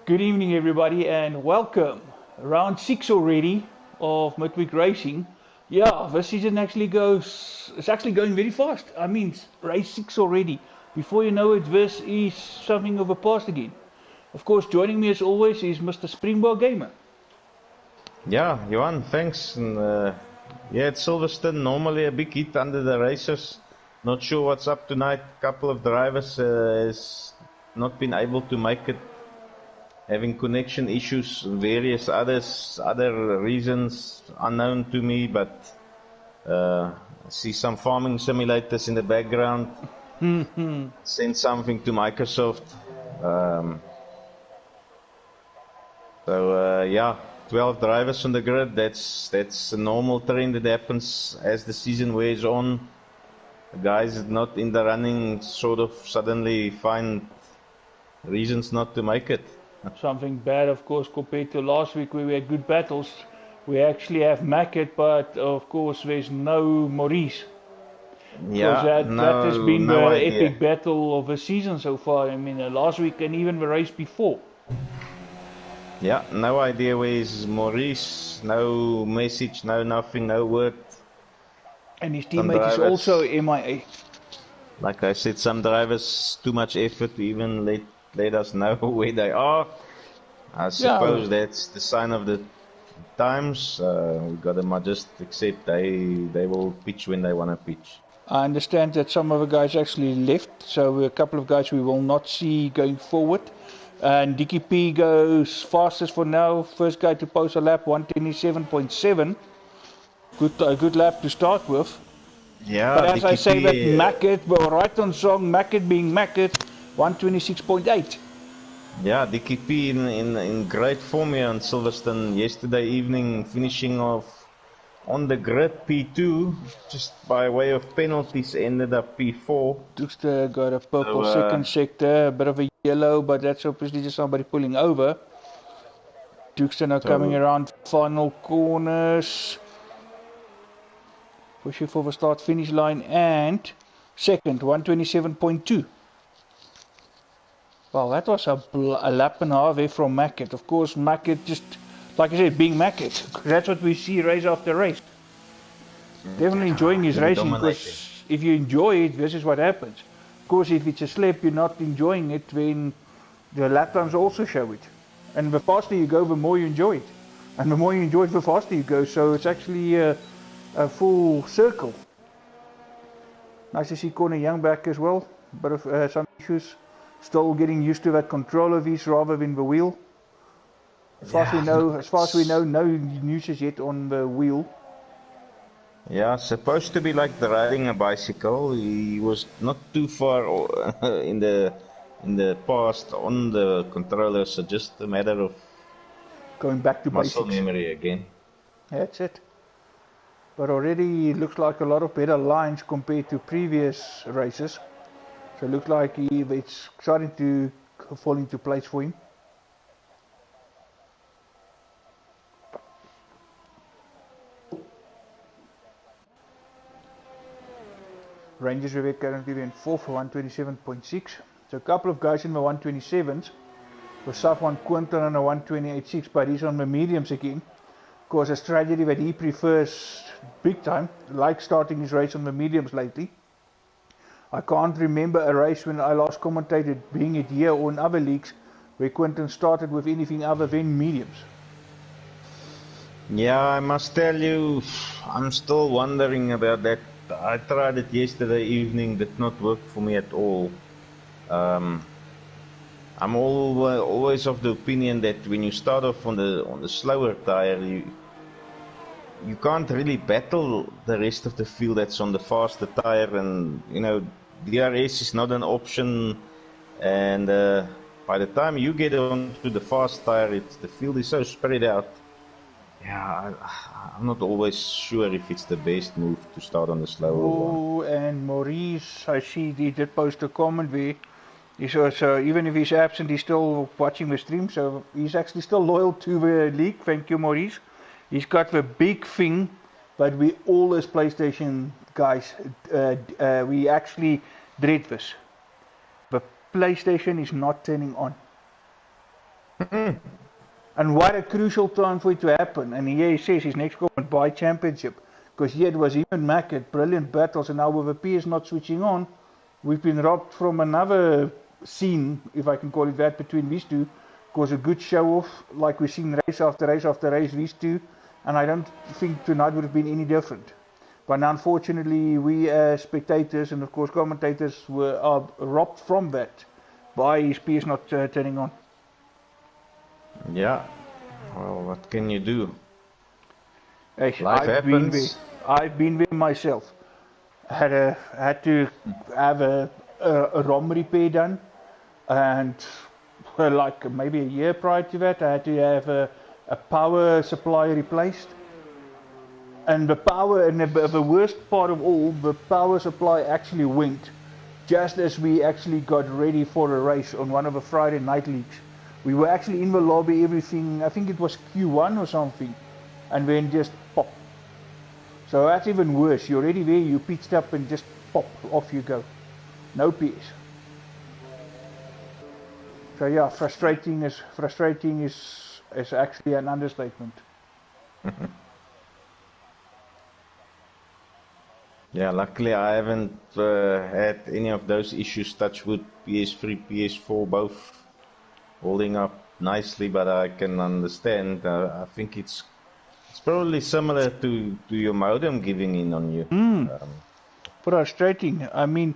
Good evening, everybody, and welcome. Round 6 already of Midweek racing. Yeah, this season it's actually going very fast. I mean, race 6 already. Before you know it, this is something of a past again. Of course, joining me as always is Mr. SpringbokGamer. Yeah, Johan, thanks. And, yeah, it's Silverstone, normally a big hit under the racers. Not sure what's up tonight. Couple of drivers has not been able to make it, having connection issues, various other reasons unknown to me, but I see some farming simulators in the background. Send something to Microsoft. Yeah, 12 drivers on the grid. That's a normal trend that happens as the season wears on. The guys not in the running sort of suddenly find reasons not to make it. Something bad, of course, compared to last week where we had good battles. We actually have Mackett, but of course there's no Maurice. Yeah, that has been the idea. epic battle of the season so far. I mean, last week and even the race before. Yeah, no idea where is Maurice, no message, no nothing, no word. And his teammate is also MIA. Like I said, some drivers too much effort to even let us know where they are. I suppose that's the sign of the times. We gotta just accept they will pitch when they wanna pitch. I understand that some of the guys actually left, so a couple of guys we will not see going forward. And Dickie P goes fastest for now. First guy to post a lap, 127.7. Good lap to start with. Yeah, but as Dickie I say P, that Mackett, well, right on song, Mackett being Mackett, 126.8. Yeah, Dickie P in great form here on Silverstone yesterday evening, finishing off on the grid P2, just by way of penalties, ended up P4. Dirk got a purple second sector, a bit of a yellow, but that's obviously just somebody pulling over. Dirk now coming around final corners. Pushing for the start finish line and second, 127.2. Well, that was a lap and a half there from Mackett. Of course, Mackett just, like I said, being Mackett. That's what we see race after race. Definitely enjoying his racing, because if you enjoy it, this is what happens. Of course, if it's a slip, you're not enjoying it, then the lap times also show it. And the faster you go, the more you enjoy it. And the more you enjoy it, the faster you go. So it's actually a full circle. Nice to see Corner Young back as well. But of some issues. Still getting used to that control of his rather than the wheel. As far as we know, no news is yet on the wheel. Yeah, supposed to be like riding a bicycle. He was not too far in the past on the controller, so just a matter of going back to muscle basics. memory again. That's it. But already it looks like a lot of better lines compared to previous races. So it looks like it's starting to fall into place for him. Rangers were currently in 4th for 127.6. So a couple of guys in the 127s. For Safwan Quinton on a 128.6, but he's on the mediums again. Of course, a strategy that he prefers big time, like starting his race on the mediums lately. I can't remember a race when I last commentated, being it here or in other leagues, where Quinton started with anything other than mediums. Yeah, I must tell you, I'm still wondering about that. I tried it yesterday evening, did not work for me at all. I'm always of the opinion that when you start off on the slower tire, you can't really battle the rest of the field that's on the faster tire, and you know DRS is not an option. And by the time you get onto the fast tire, the field is so spread out. Yeah, I'm not always sure if it's the best move to start on the slower one. Oh, and Maurice, I see he did post a comment there. So even if he's absent, he's still watching the stream. So he's actually still loyal to the league. Thank you, Maurice. He's got the big thing, but we all as PlayStation guys, we actually dread this. The PlayStation is not turning on. And what a crucial time for it to happen. And here he says his next goal went by championship. Because here it was him and Mackett, brilliant battles, and now with the PS not switching on, we've been robbed from another scene, if I can call it that, between these two. Because a good show-off, like we've seen race after race after race, these two. And I don't think tonight would have been any different. But unfortunately, we as spectators and of course commentators are robbed from that by his PS not turning on. Yeah, well, what can you do? Hey, Life happens. I've been there myself. Had to have a ROM repair done, and like maybe a year prior to that, I had to have a power supply replaced. And the power, and the worst part of all, the power supply actually went just as we actually got ready for a race on one of the Friday night leagues. We were actually in the lobby, everything, I think it was Q1 or something, and then just pop. So that's even worse. You're already there, you pitched up and just pop, off you go. No PS. So yeah, frustrating is actually an understatement. Yeah, luckily I haven't had any of those issues. Touch wood, PS3, PS4, both holding up nicely, but I can understand. I think it's probably similar to your modem giving in on you. Frustrating. I mean,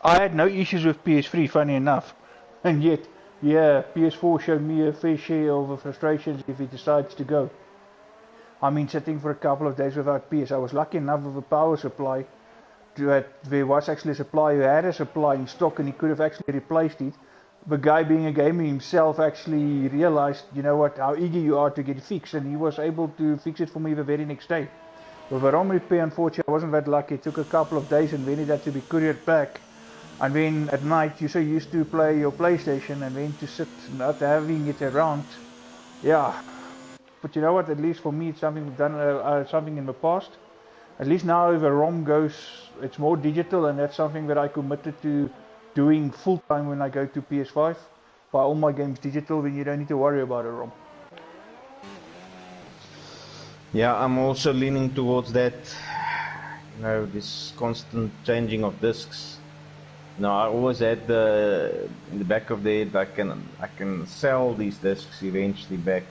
I had no issues with PS3, funny enough, and yet, yeah, PS4 showed me a fair share of frustrations if it decides to go. I mean, sitting for a couple of days without PS. I was lucky enough with a power supply that there was actually a supplier who had a supply in stock and he could have actually replaced it. The guy, being a gamer himself, actually realized, you know what, how eager you are to get it fixed, and he was able to fix it for me the very next day. With a ROM repair, unfortunately, I wasn't that lucky. It took a couple of days and then it had to be couriered back. And then at night, you're so used to play your PlayStation, and then to sit not having it around, yeah. But you know what, at least for me, it's something we've done, something in the past. At least now if a ROM goes, it's more digital, and that's something that I committed to doing full time when I go to PS5. Buy all my games digital, then you don't need to worry about a ROM. Yeah, I'm also leaning towards that. You know, this constant changing of discs. No, I always had in the back of the head, I can sell these discs eventually back,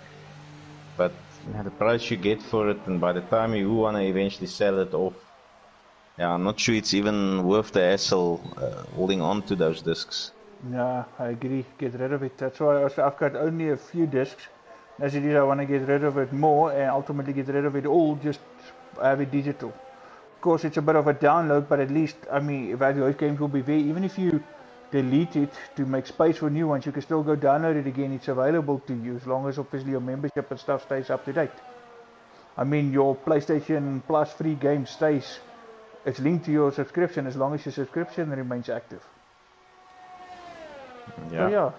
but you know, the price you get for it, and by the time you want to eventually sell it off, yeah, I'm not sure it's even worth the hassle holding on to those discs. Yeah, I agree. Get rid of it. That's why I've got only a few discs. As it is, I want to get rid of it more and ultimately get rid of it all. Just have it digital. Of course, it's a bit of a download, but at least, I mean, those games will be there. Even if you delete it to make space for new ones, you can still go download it again. It's available to you as long as obviously your membership and stuff stays up to date. I mean, your PlayStation Plus free game stays. It's linked to your subscription as long as your subscription remains active. Yeah. So yeah,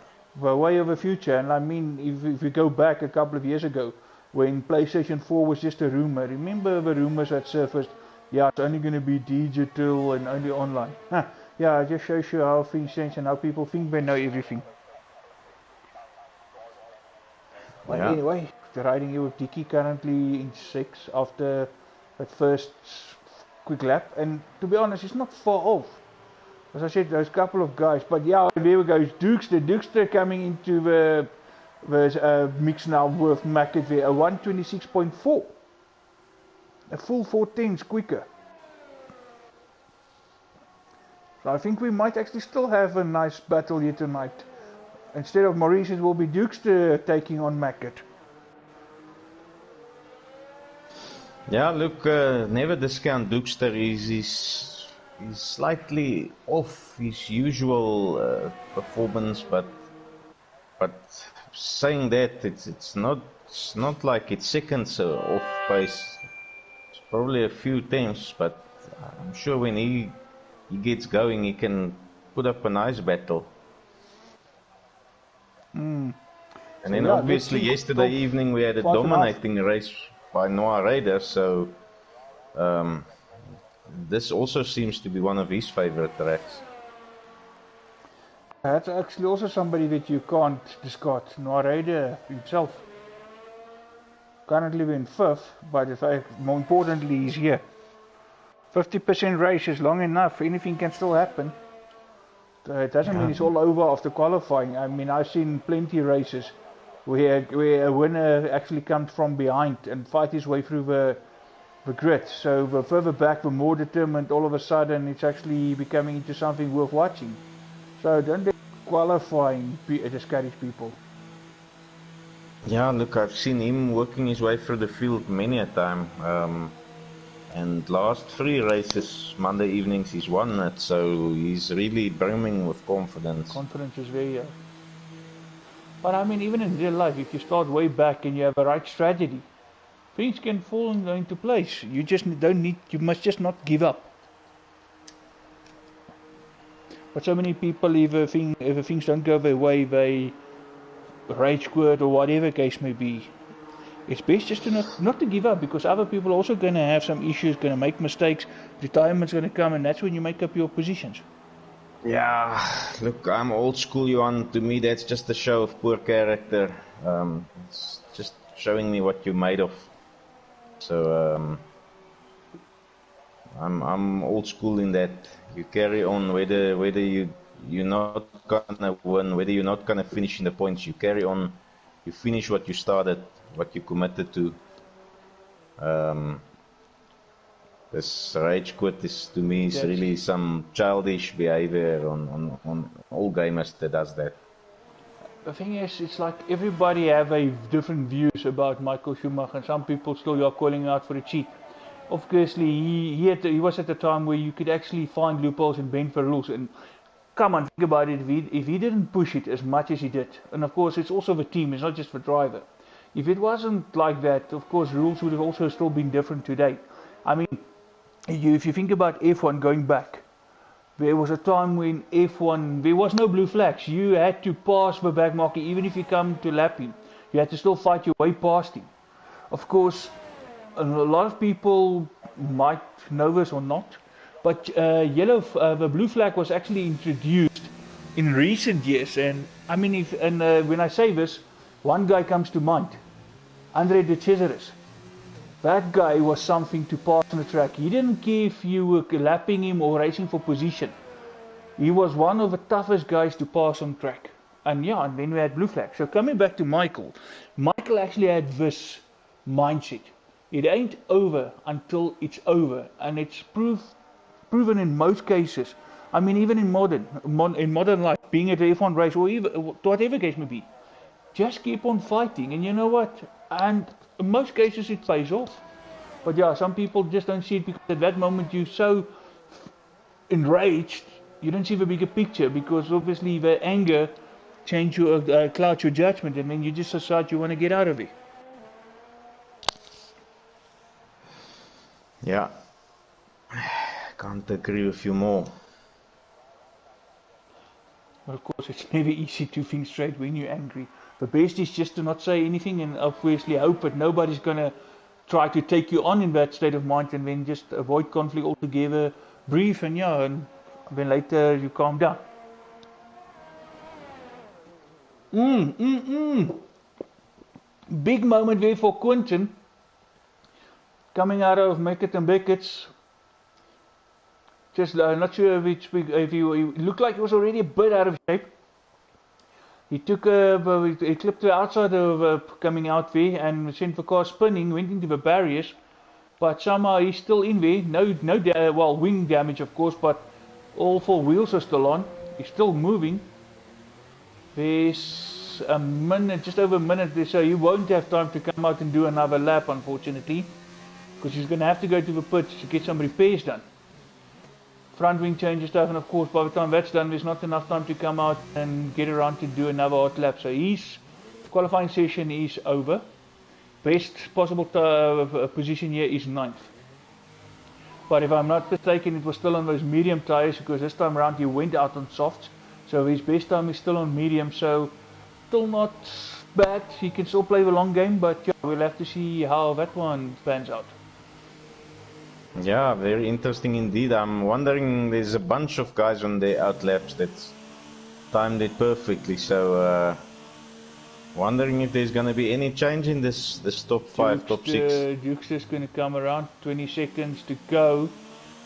the way of the future. And I mean, if we go back a couple of years ago, when PlayStation 4 was just a rumor, remember the rumors that surfaced? Yeah, it's only going to be digital and only online. Yeah, it just shows you how things change and how people think they know everything. But Yeah. anyway, riding here with Dicky currently in 6th after that first quick lap. And to be honest, it's not far off. As I said, those couple of guys. But yeah, there we go. Dukester coming into the mix now with Mackett there. A 126.4. A full 4 tenths quicker. So I think we might actually still have a nice battle here tonight. Instead of Maurice, it will be Dukester taking on Mackett. Yeah, look, never discount Dukester. He's slightly off his usual performance, but saying that, it's not like it's seconds off pace. It's probably a few tenths, but I'm sure when he gets going, he can put up a nice battle. And then yeah, obviously yesterday evening we had a dominating race by Noah Raider, so this also seems to be one of his favorite tracks. That's actually also somebody that you can't discard. Noirede himself. Currently in 5th, but more importantly he's here. 50% race is long enough, anything can still happen. It doesn't mean it's all over after qualifying. I mean, I've seen plenty of races where a winner actually comes from behind and fight his way through the grid. So the further back, the more determined, all of a sudden it's actually becoming into something worth watching. So don't let qualifying discourage people. Yeah, look, I've seen him working his way through the field many a time. And last 3 races, Monday evenings, he's won it. So he's really brimming with confidence. Confidence is very But I mean, even in real life, if you start way back and you have a right strategy, things can fall into place. You just you must just not give up. But so many people, if things don't go their way, they rage quit or whatever case may be. It's best just to not to give up, because other people are also going to have some issues, going to make mistakes, retirement's going to come, and that's when you make up your positions. Yeah, look, I'm old school, Johan. To me, that's just a show of poor character. It's just showing me what you're made of. So, I'm old school in that. You carry on whether you're not gonna win, whether you're not gonna finish in the points. You carry on. You finish what you started, what you committed to. This rage quit is, to me, is really some childish behavior on all gamers that does that. The thing is, it's like everybody have a different views about Michael Schumacher, and some people still are calling out for a cheat. Obviously, he was at a time where you could actually find loopholes and bend the rules. And come on, think about it. If he didn't push it as much as he did, and of course it's also the team, it's not just the driver. If it wasn't like that, of course rules would have also still been different today. I mean, if you think about F1 going back, there was a time when F1, there was no blue flags. You had to pass the back marker, even if you come to lap him. You had to still fight your way past him. Of course, a lot of people might know this or not, but the blue flag was actually introduced in recent years. And I mean, when I say this, one guy comes to mind, Andre de Cesaris. That guy was something to pass on the track. He didn't care if you were lapping him or racing for position. He was one of the toughest guys to pass on track. And yeah, and then we had blue flag. So coming back to Michael actually had this mindset. It ain't over until it's over. And it's proven in most cases. I mean, even in modern life, being at a F1 race or even whatever case may be, just keep on fighting. And you know what? And in most cases it pays off. But yeah, some people just don't see it, because at that moment you're so enraged, you don't see the bigger picture, because obviously the anger clouds your judgment, and then you just decide you want to get out of it. Yeah, can't agree with you more. Of course, it's never easy to think straight when you're angry. The best is just to not say anything, and obviously hope that nobody's going to try to take you on in that state of mind, and then just avoid conflict altogether, breathe, and yeah, and then later you calm down. Big moment there for Quentin, coming out of Meckett and Beckett's. Just not sure if he looked like he was already a bit out of shape. He took he clipped the outside of coming out there and sent the car spinning, went into the barriers, but somehow he's still in there. No, wing damage of course, but all 4 wheels are still on. He's still moving. There's a minute, just over a minute there, so he won't have time to come out and do another lap, unfortunately, because he's going to have to go to the pits to get some repairs done. Front wing changes stuff, and of course by the time that's done there's not enough time to come out and get around to do another hot lap. So his qualifying session is over. Best possible position here is 9th. But if I'm not mistaken, it was still on those medium tires, because this time around he went out on softs. So his best time is still on medium, so still not bad. He can still play the long game, but yeah, we'll have to see how that one pans out. Yeah, very interesting indeed. I'm wondering, there's a bunch of guys on the outlaps that timed it perfectly. So wondering if there's going to be any change in this top 5, top 6. Duke's just going to come around. 20 seconds to go.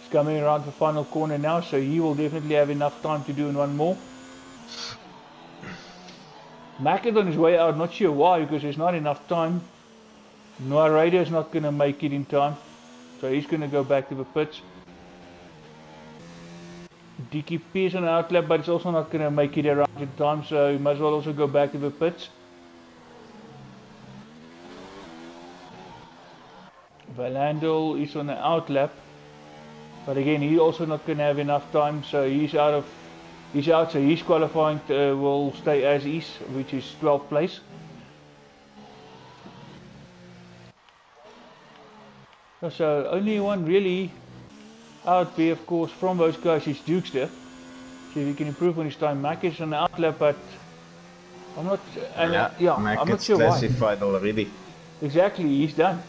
He's coming around the final corner now, so he will definitely have enough time to do one more. Mackett on his way out, not sure why, because there's not enough time. Noah Raider's not going to make it in time, so he's going to go back to the pits. DKP is on the outlap, but it's also not going to make it around in time, so he might as well also go back to the pits. Valandel is on the outlap, but again, he's also not going to have enough time, so he's out, so his qualifying will stay as is, which is 12th place. So only one really out there, of course, from those guys is Duke's there. See if he can improve on his time. Mack is on the outlap, but I'm not. I'm not sure classified already. Exactly, he's done.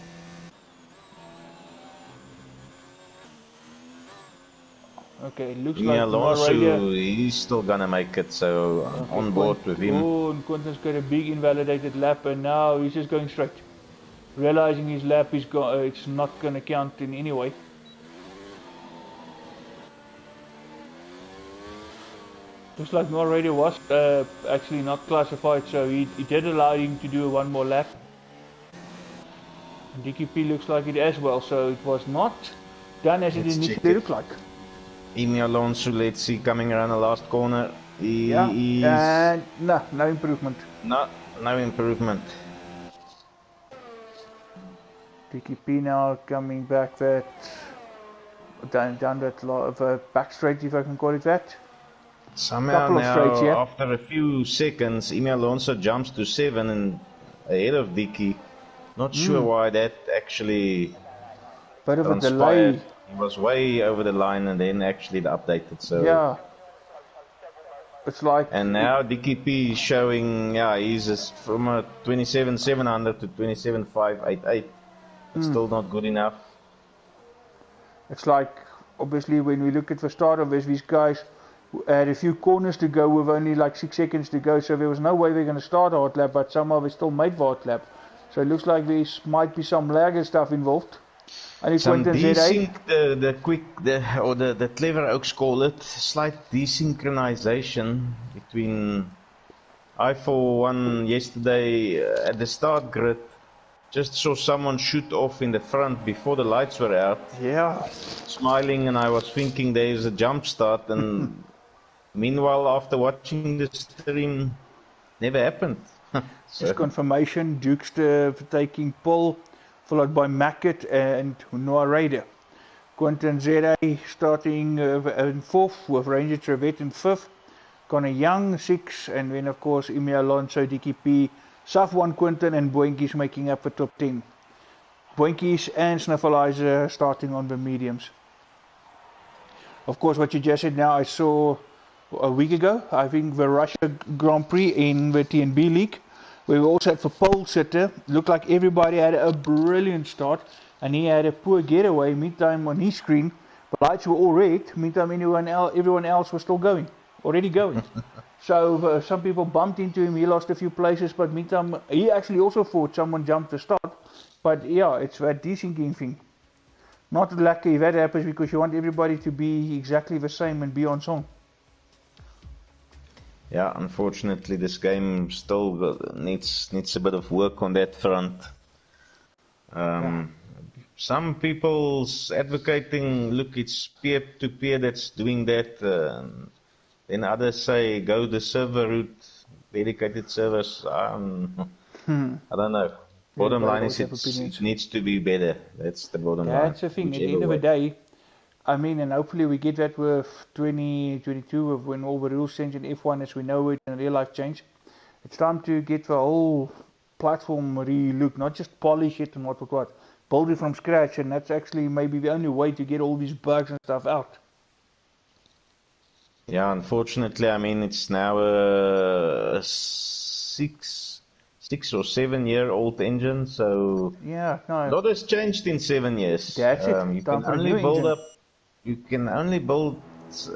Okay, looks like Alonso, he's still gonna make it, so on board with him. Oh, and Quentin's got a big invalidated lap, and now he's just going straight. Realizing his lap is it's not gonna count in any way. Looks like Noah Radio was actually not classified, so he did allow him to do one more lap. And DKP looks like it as well, so it was not done as it initially looked like. Emi Alonso, let's see, coming around the last corner. And no improvement. No improvement. DKP now coming back down that back straight, if I can call it that. Somehow now, after a few seconds, Emi Alonso jumps to 7 and ahead of Dicky. Not sure why that actually bit of a delay. He was way over the line and then actually updated. So yeah, it's like. And now DKP is showing, he's from a 27,700 to 27,588. It's still not good enough. It's like, obviously, when we look at the start of this, these guys had a few corners to go with only like 6 seconds to go, so there was no way they're going to start a hot lap, but somehow they still made the hot lap. So it looks like there might be some lag and stuff involved. Some desync, the clever oaks call it, slight desynchronization between I for one yesterday at the start grid. Just saw someone shoot off in the front before the lights were out. Yeah. Smiling, and I was thinking there's a jump start, and meanwhile after watching the stream, never happened. Just confirmation, Duke's taking pole, followed by Mackett and Noah Raider. Quentin Zera starting in 4th, with Ranger Trevette in 5th. Connor Young 6th, and then of course Emi Alonso, DKP, Saf 1 Quentin, and Boinkies making up for top 10. Boinkies and Snuffleizer starting on the mediums. Of course, what you just said now, I saw a week ago, I think the Russia Grand Prix in the TNB League, where we also had the pole sitter. Looked like everybody had a brilliant start, and he had a poor getaway. Meantime, on his screen, the lights were all red. Meantime, everyone else was still already going. So some people bumped into him. He lost a few places, but meantime, he actually also thought someone jumped the start. But yeah, it's that desyncing thing. Not lucky if that happens, because you want everybody to be exactly the same and be on song. Yeah, unfortunately, this game still needs a bit of work on that front. Some people's advocating, look, it's peer-to-peer that's doing that. Then others say go the server route, dedicated servers. I don't know. Bottom line is it needs to be better. That's the bottom line. That's the thing. At the end of the day, I mean, and hopefully we get that with 2022, when all the rules change in F1 as we know it, and real life change. It's time to get the whole platform re-look, not just polish it and what, build it from scratch, and that's actually maybe the only way to get all these bugs and stuff out. Yeah, unfortunately, I mean, it's now a 6 or 7 year old engine, so a lot has changed in 7 years. That's it. You can only build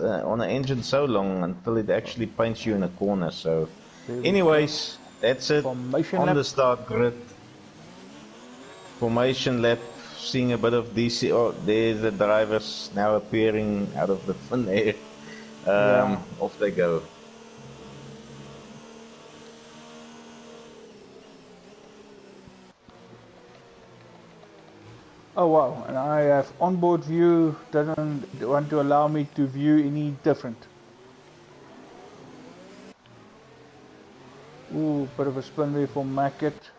on an engine so long until it actually paints you in a corner. So, There anyways, that's it Formation on lap. the start grid. Formation lap, seeing a bit of DC. Oh, there's the drivers now appearing out of the thin air. Yeah. Off they go. Oh wow, and I have onboard view, doesn't want to allow me to view any different. Ooh, bit of a spin there for Mackett.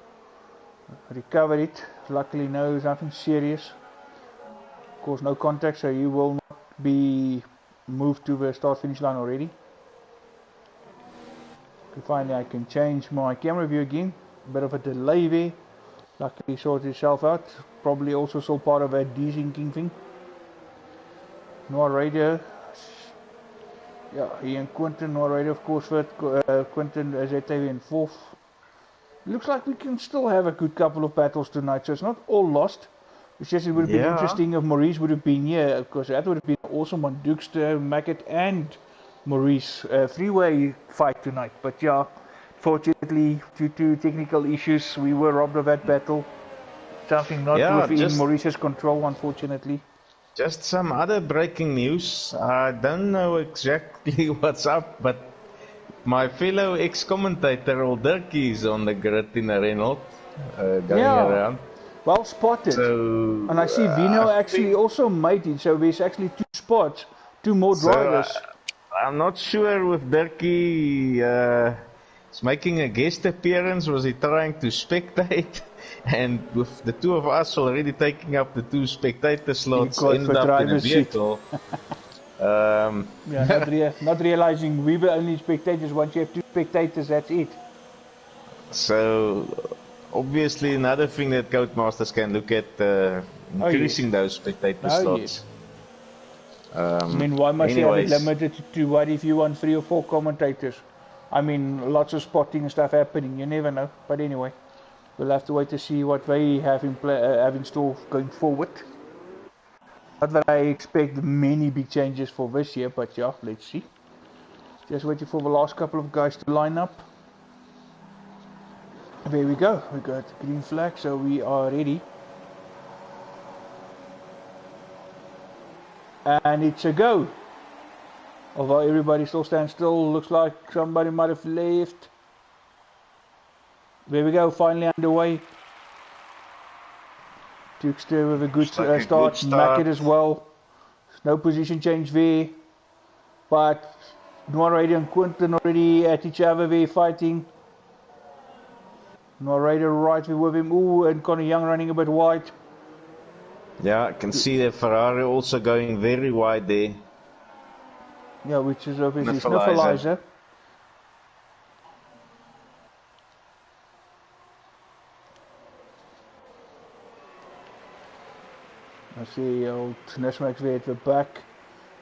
Recovered it, luckily nothing serious. Of course no contact, so you will not be moved to the start finish line already. Okay, finally I can change my camera view again, bit of a delay there. Luckily sorted itself out, probably also saw part of a desyncing thing. Noir radio, yeah, he and Quentin, Noir radio of course third, Quentin ZTV in fourth. Looks like we can still have a good couple of battles tonight, so it's not all lost. It's just it would have been interesting if Maurice would have been here, because that would have been awesome on Dukester, Mackett and Maurice three-way fight tonight. But yeah, fortunately due to technical issues we were robbed of that battle. Something not within Maurice's control, unfortunately. Just some other breaking news. I don't know exactly what's up, but my fellow ex-commentator, old Dirk, is on the grid in a Renault, going around. Well spotted. So, and I see Vino actually also made it, so there's actually two spots, two more drivers. I'm not sure if Dirkie is making a guest appearance, was he trying to spectate? And with the two of us already taking up the two spectator slots, end up in a vehicle. Yeah, not realizing we were only spectators. Once you have two spectators, that's it. So, obviously, another thing that Codemasters can look at, increasing those spectator slots. I mean, why must you have it limited to what if you want 3 or 4 commentators? I mean, lots of spotting and stuff happening, you never know. But anyway, we'll have to wait to see what they have in store going forward. Not that I expect many big changes for this year, but yeah, let's see. Just waiting for the last couple of guys to line up. There we go, we got the green flag, so we are ready. And it's a go. Although everybody still stands still, looks like somebody might have left. There we go, finally underway. Dukester with a good start, Mackett as well. No position change there. But Noir Radio and Quentin already at each other there fighting. Noir Radio right there with him. Ooh, and Conor Young running a bit wide. Yeah, I can see the Ferrari also going very wide there. Yeah, which is obviously Snuffleizer. I see old Nesmax there at the back.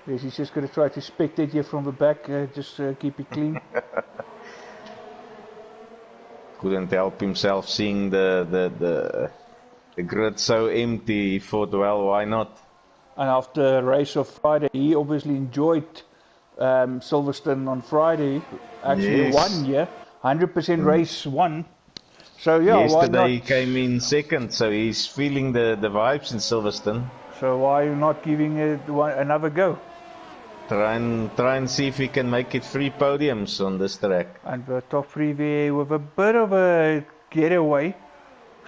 Yes, he's just going to try to spectate here from the back, just keep it clean. Couldn't help himself seeing the grid so empty. He thought, well, why not? And after the race of Friday, he obviously enjoyed Silverstone on Friday. Actually won, yeah. 100% race won. So yeah, yesterday why not? He came in second, so he's feeling the vibes in Silverstone. So why not giving it another go? Try and see if he can make it 3 podiums on this track. And the top 3 there with a bit of a getaway.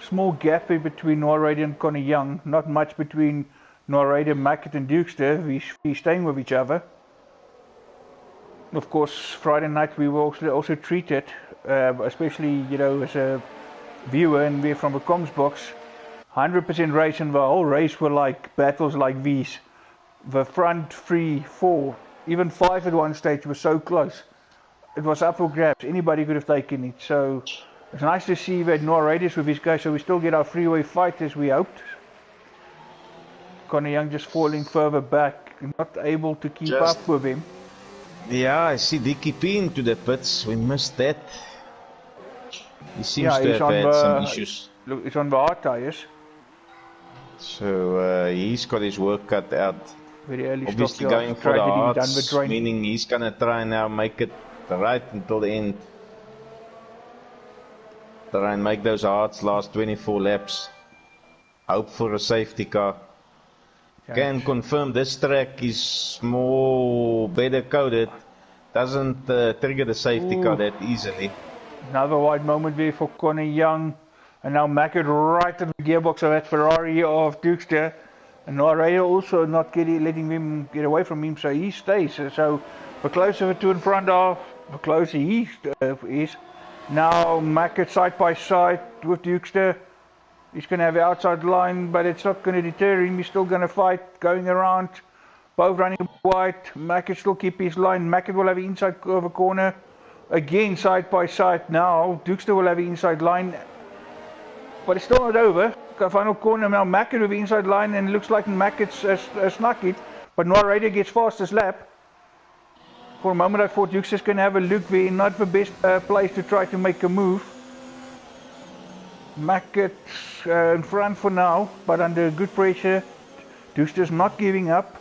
Small gap in between Noir Radio and Conor Young. Not much between Noir Radio, Mackett and Dukester. We're staying with each other. Of course, Friday night we were also treated, especially, you know, as a viewer and we're from the comms box, 100% race, and the whole race were like battles like these. The front 3, 4, even 5 at one stage were so close. It was up for grabs. Anybody could have taken it. So it's nice to see that Noir Radius with these guys, so we still get our freeway fight as we hoped. Conor Young just falling further back, not able to keep up with him. Yeah, I see Dickie P into the pits. We missed that. He seems to have had some issues. Look, it's on the hard tyres. So he's got his work cut out. Very early Obviously stop going for the tragedy done with hearts, rain. meaning he's gonna try and now make it right until the end. Try and make those hearts last 24 laps. Hope for a safety car. Can confirm this track is more better coded. Doesn't trigger the safety car that easily. Another wide moment there for Connor Young. And now Mackett right at the gearbox of that Ferrari of Dukester. And Naraya also not letting him get away from him, so he stays. So the closer to in front of, the closer he is. Now Mackett side by side with Dukester. He's going to have the outside line, but it's not going to deter him. He's still going to fight, going around. Both running wide. Mackett still keep his line. Mackett will have the inside of a corner. Again, side by side now. Dukester will have the inside line. But it's still not over. Final corner now. Mackett with the inside line, and it looks like Mackett's snuck it. But Noah Raider gets fastest lap. For a moment, I thought Dukester's going to have a look there. Not the best place to try to make a move. Mackett in front for now, but under good pressure. Dukester's not giving up.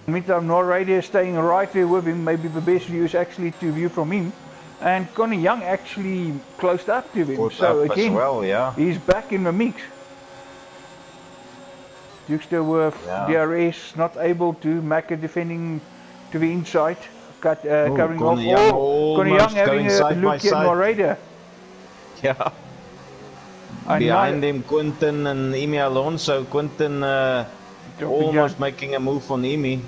Meantime, Noah Raider is staying right there with him. Maybe the best view is actually to view from him. And Connor Young actually closed up to him. Caught so up again, as well, yeah. He's back in the mix. Dukester with DRS not able to. Mackett defending to the inside. Covering off. Connor Young having a look at Noah Raider. Yeah. Behind him, Quinten and Emi Alonso. Quinten almost making a move on Emi.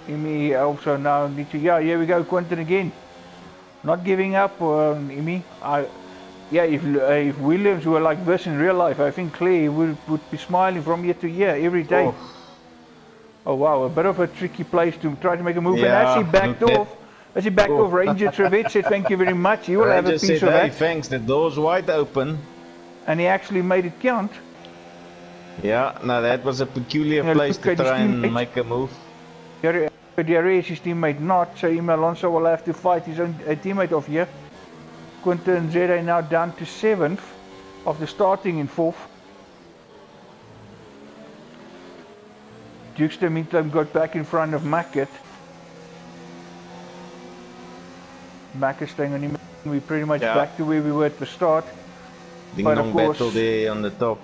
Emi also now need to. Yeah, here we go. Quinten again. Not giving up on Emi. If Williams were like this in real life, I think Clay would be smiling from year to year every day. Oh wow, a bit of a tricky place to try to make a move. And as he backed off, Ranger Trevette said thank you very much. He will have a piece of that. Hey, thanks, the door's wide open. And he actually made it count. Yeah, now that was a peculiar place to try and make a move. DRS, his teammate not, so Emi Alonso will have to fight his own teammate off here. Quinten Zede now down to 7th after starting in 4th. Dukester meantime got back in front of Mackett. Mackett staying on him. We're pretty much back to where we were at the start. Ding dong battle there on the top.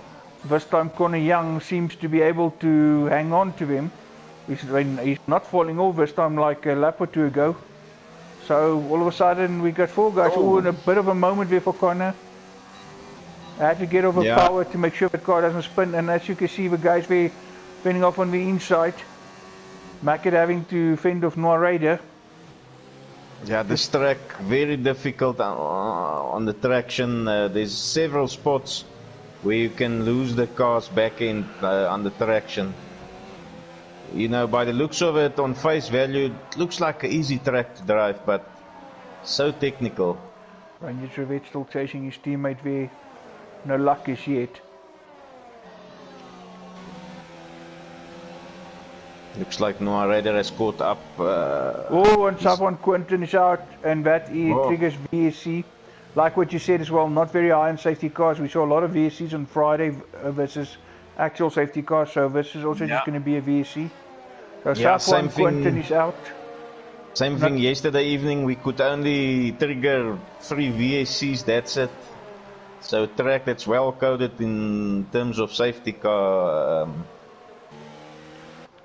This time Connor Young seems to be able to hang on to him. He's not falling off this time like a lap or two ago. So all of a sudden we got 4 guys all in a bit of a moment there for Connor. I had to get over power to make sure the car doesn't spin, and as you can see the guys there fending off on the inside. Mackett having to fend off Noah Raider. Yeah, this track very difficult on the traction. There's several spots where you can lose the car's back end on the traction. You know, by the looks of it, on face value, it looks like an easy track to drive, but so technical. Ranger Trevette still chasing his teammate there. No luck as yet. Looks like Noah Raider has caught up. And someone Quinten is out, and that triggers VSC. Like what you said as well, not very high on safety cars. We saw a lot of VSCs on Friday versus actual safety cars, so this is also just going to be a VSC. So Safwan Quinten is out. Same thing yesterday evening, we could only trigger 3 VSCs, that's it. So a track that's well coded in terms of safety car of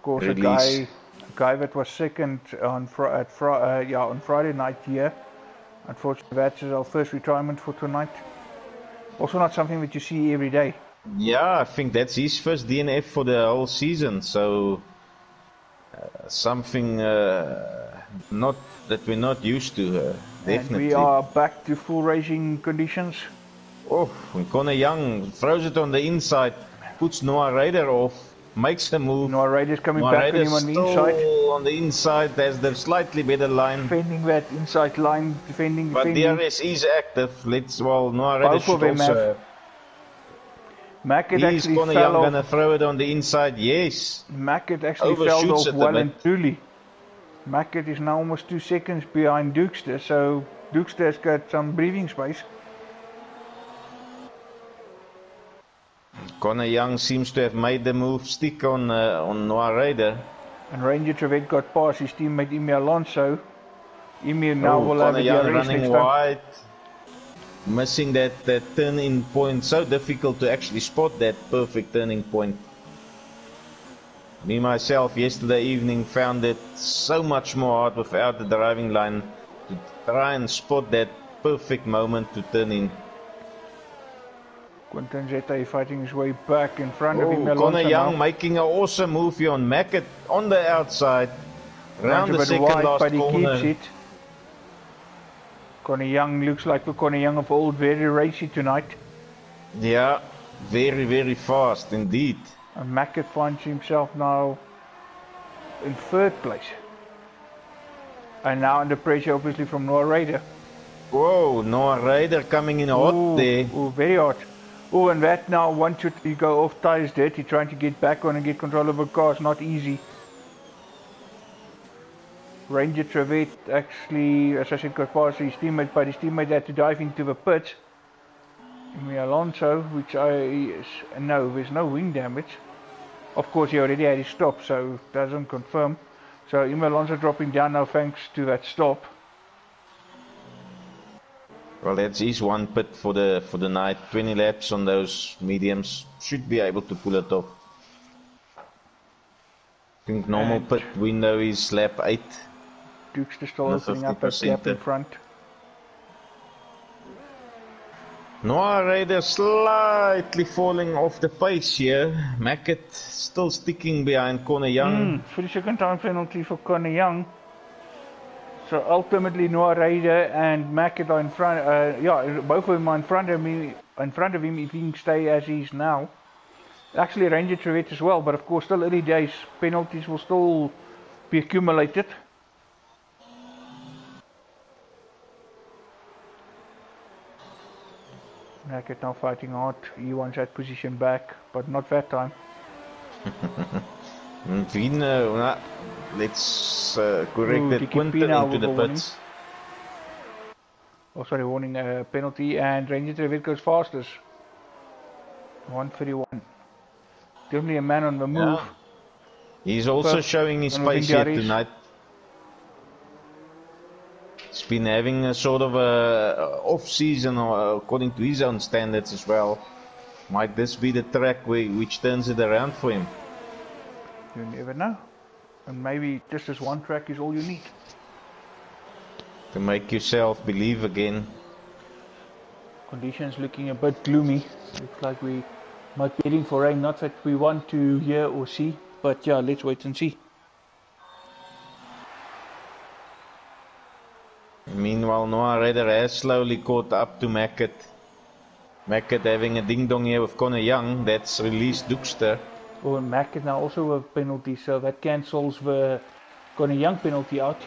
course, release. a guy that was second on Friday night here. Unfortunately, that's our first retirement for tonight. Also not something that you see every day. Yeah, I think that's his first DNF for the whole season, so something not that we're not used to, definitely. And we are back to full racing conditions. When Connor Young throws it on the inside, puts Noah Raider off, makes a move. Noah Raider's coming back on him on the inside. On the inside, there's the slightly better line. Defending that inside line, defending. But DRS is active. Noah Raider should also. Mackett actually Connor Young gonna throw it on the inside? Yes. Mackett actually fell off well and truly. Mackett is now almost 2 seconds behind Dukester, so Dukester has got some breathing space. Connor Young seems to have made the move stick on Noah Raider. And Ranger Trevette got past his teammate Emi Alonso. Emi now will have a Young DRS running next time. wide. Missing that turning point. So difficult to actually spot that perfect turning point. Me myself yesterday evening found it so much more hard without the driving line to try and spot that perfect moment to turn in. Quinton Zeta fighting his way back in front of him. Connor Young now. making an awesome move here on Mackett on the outside. Round the second wide, last but he corner. keeps it. Connor Young looks like the Connor Young of old, very racy tonight. Yeah, very, very fast indeed. And Mackett finds himself now in third place. And now under pressure obviously from Noah Raider. Whoa, Noah Raider coming in hot there. Oh, very hot. Oh, and that now, once you go off tires dirty, trying to get back on and get control of a car is not easy. Ranger Trevette actually, as I said, got past his teammate, but his teammate had to dive into the pits. Emi Alonso, no, there's no wing damage. Of course, he already had his stop, so doesn't confirm. So Emi Alonso dropping down now thanks to that stop. Well, that's his one pit for the night. 20 laps on those mediums. Should be able to pull it off. I think normal pit window is lap 8. Duke's still opening up that gap in front. Noah Raider slightly falling off the pace here. Mackett still sticking behind Connor Young. 3-second time penalty for Connor Young. So ultimately Noah Raider and Mackett are in front. Both of them are in front of him if he can stay as he is now. Actually Ranger Trevette as well, but of course still early days. Penalties will still be accumulated. Mackett now fighting hard. He wants that position back, but not that time. Let's correct that Quinton into the pits. Oh, sorry, warning, penalty, and Ranger Trevette goes fastest. 1:31. Definitely a man on the move. Yeah. He's also showing his pace here tonight. He's been having a sort of a off-season, according to his own standards as well. Might this be the track which turns it around for him? You never know. And maybe just this one track is all you need. To make yourself believe again. Conditions looking a bit gloomy. Looks like we might be heading for rain. Not that we want to hear or see, but yeah, let's wait and see. Meanwhile, Noah Raider has slowly caught up to Mackett. Mackett having a ding-dong here with Connor Young. That's released Dookster. Oh, and Mackett now also a penalty, so that cancels the Connor Young penalty out.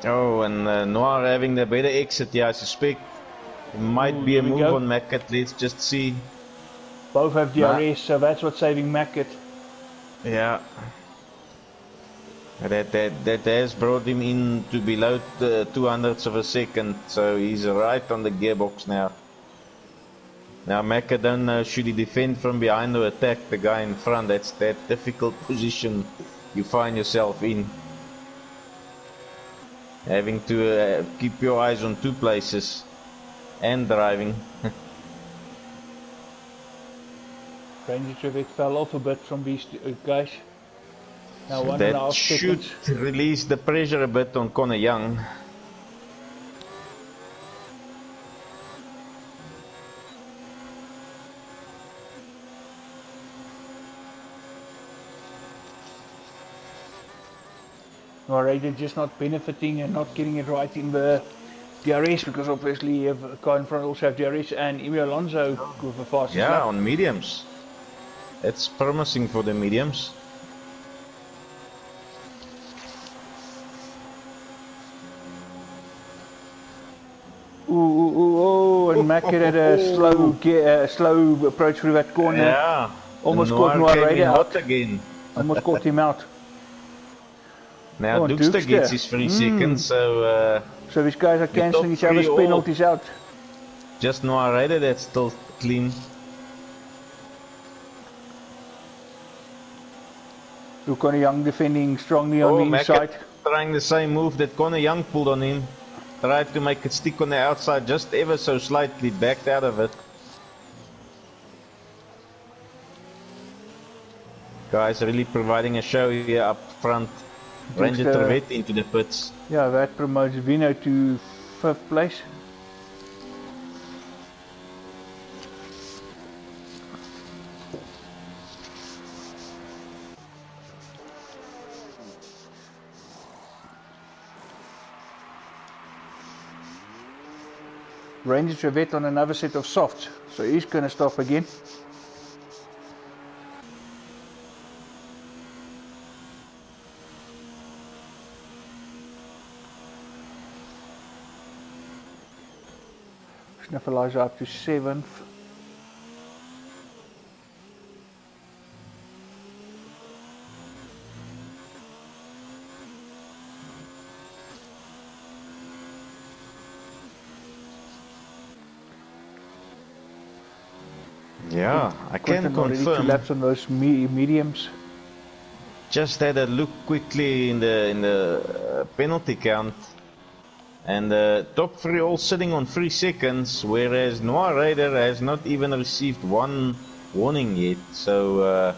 Oh, and Noah having the better exit here, I suspect. It might be a move on Mackett. Let's just see. Both have DRS, so that's what's saving Mackett. Yeah. That has brought him in to below the 200ths of a second, so he's right on the gearbox now. Now Mackett don't know, should he defend from behind or attack the guy in front. That's that difficult position you find yourself in. Having to keep your eyes on two places and driving. Ranger Trevette fell off a bit from these guys. Now So 1.5 should seconds. release the pressure a bit on Connor Young. Noah Raider just not benefiting and not getting it right in the DRS, because obviously you have a car in front also have DRS, and Emi Alonso with the fastest lap. On mediums. It's promising for the mediums. Oh, and Mackett had a slow approach through that corner. Yeah. Almost caught Noah Raider out. Again. Almost caught him out. Now Dookster gets his 3 seconds, so these guys are cancelling each other's penalties out. Just Noah Raider that's still clean. Conor Young defending strongly on the inside. Mackett trying the same move that Conor Young pulled on him. Tried to make it stick on the outside, just ever so slightly, backed out of it. Guys really providing a show here up front. Ranger Trevette into the pits. Yeah, that promotes Vino to 5th place. Ranger Trevette on another set of softs, so he's going to stop again. Sniffleizer up to 7th. Yeah, I can confirm. 2 laps on those mediums. Just had a look quickly in the penalty count, and the top 3 all sitting on 3 seconds, whereas Noir Raider has not even received 1 warning yet. So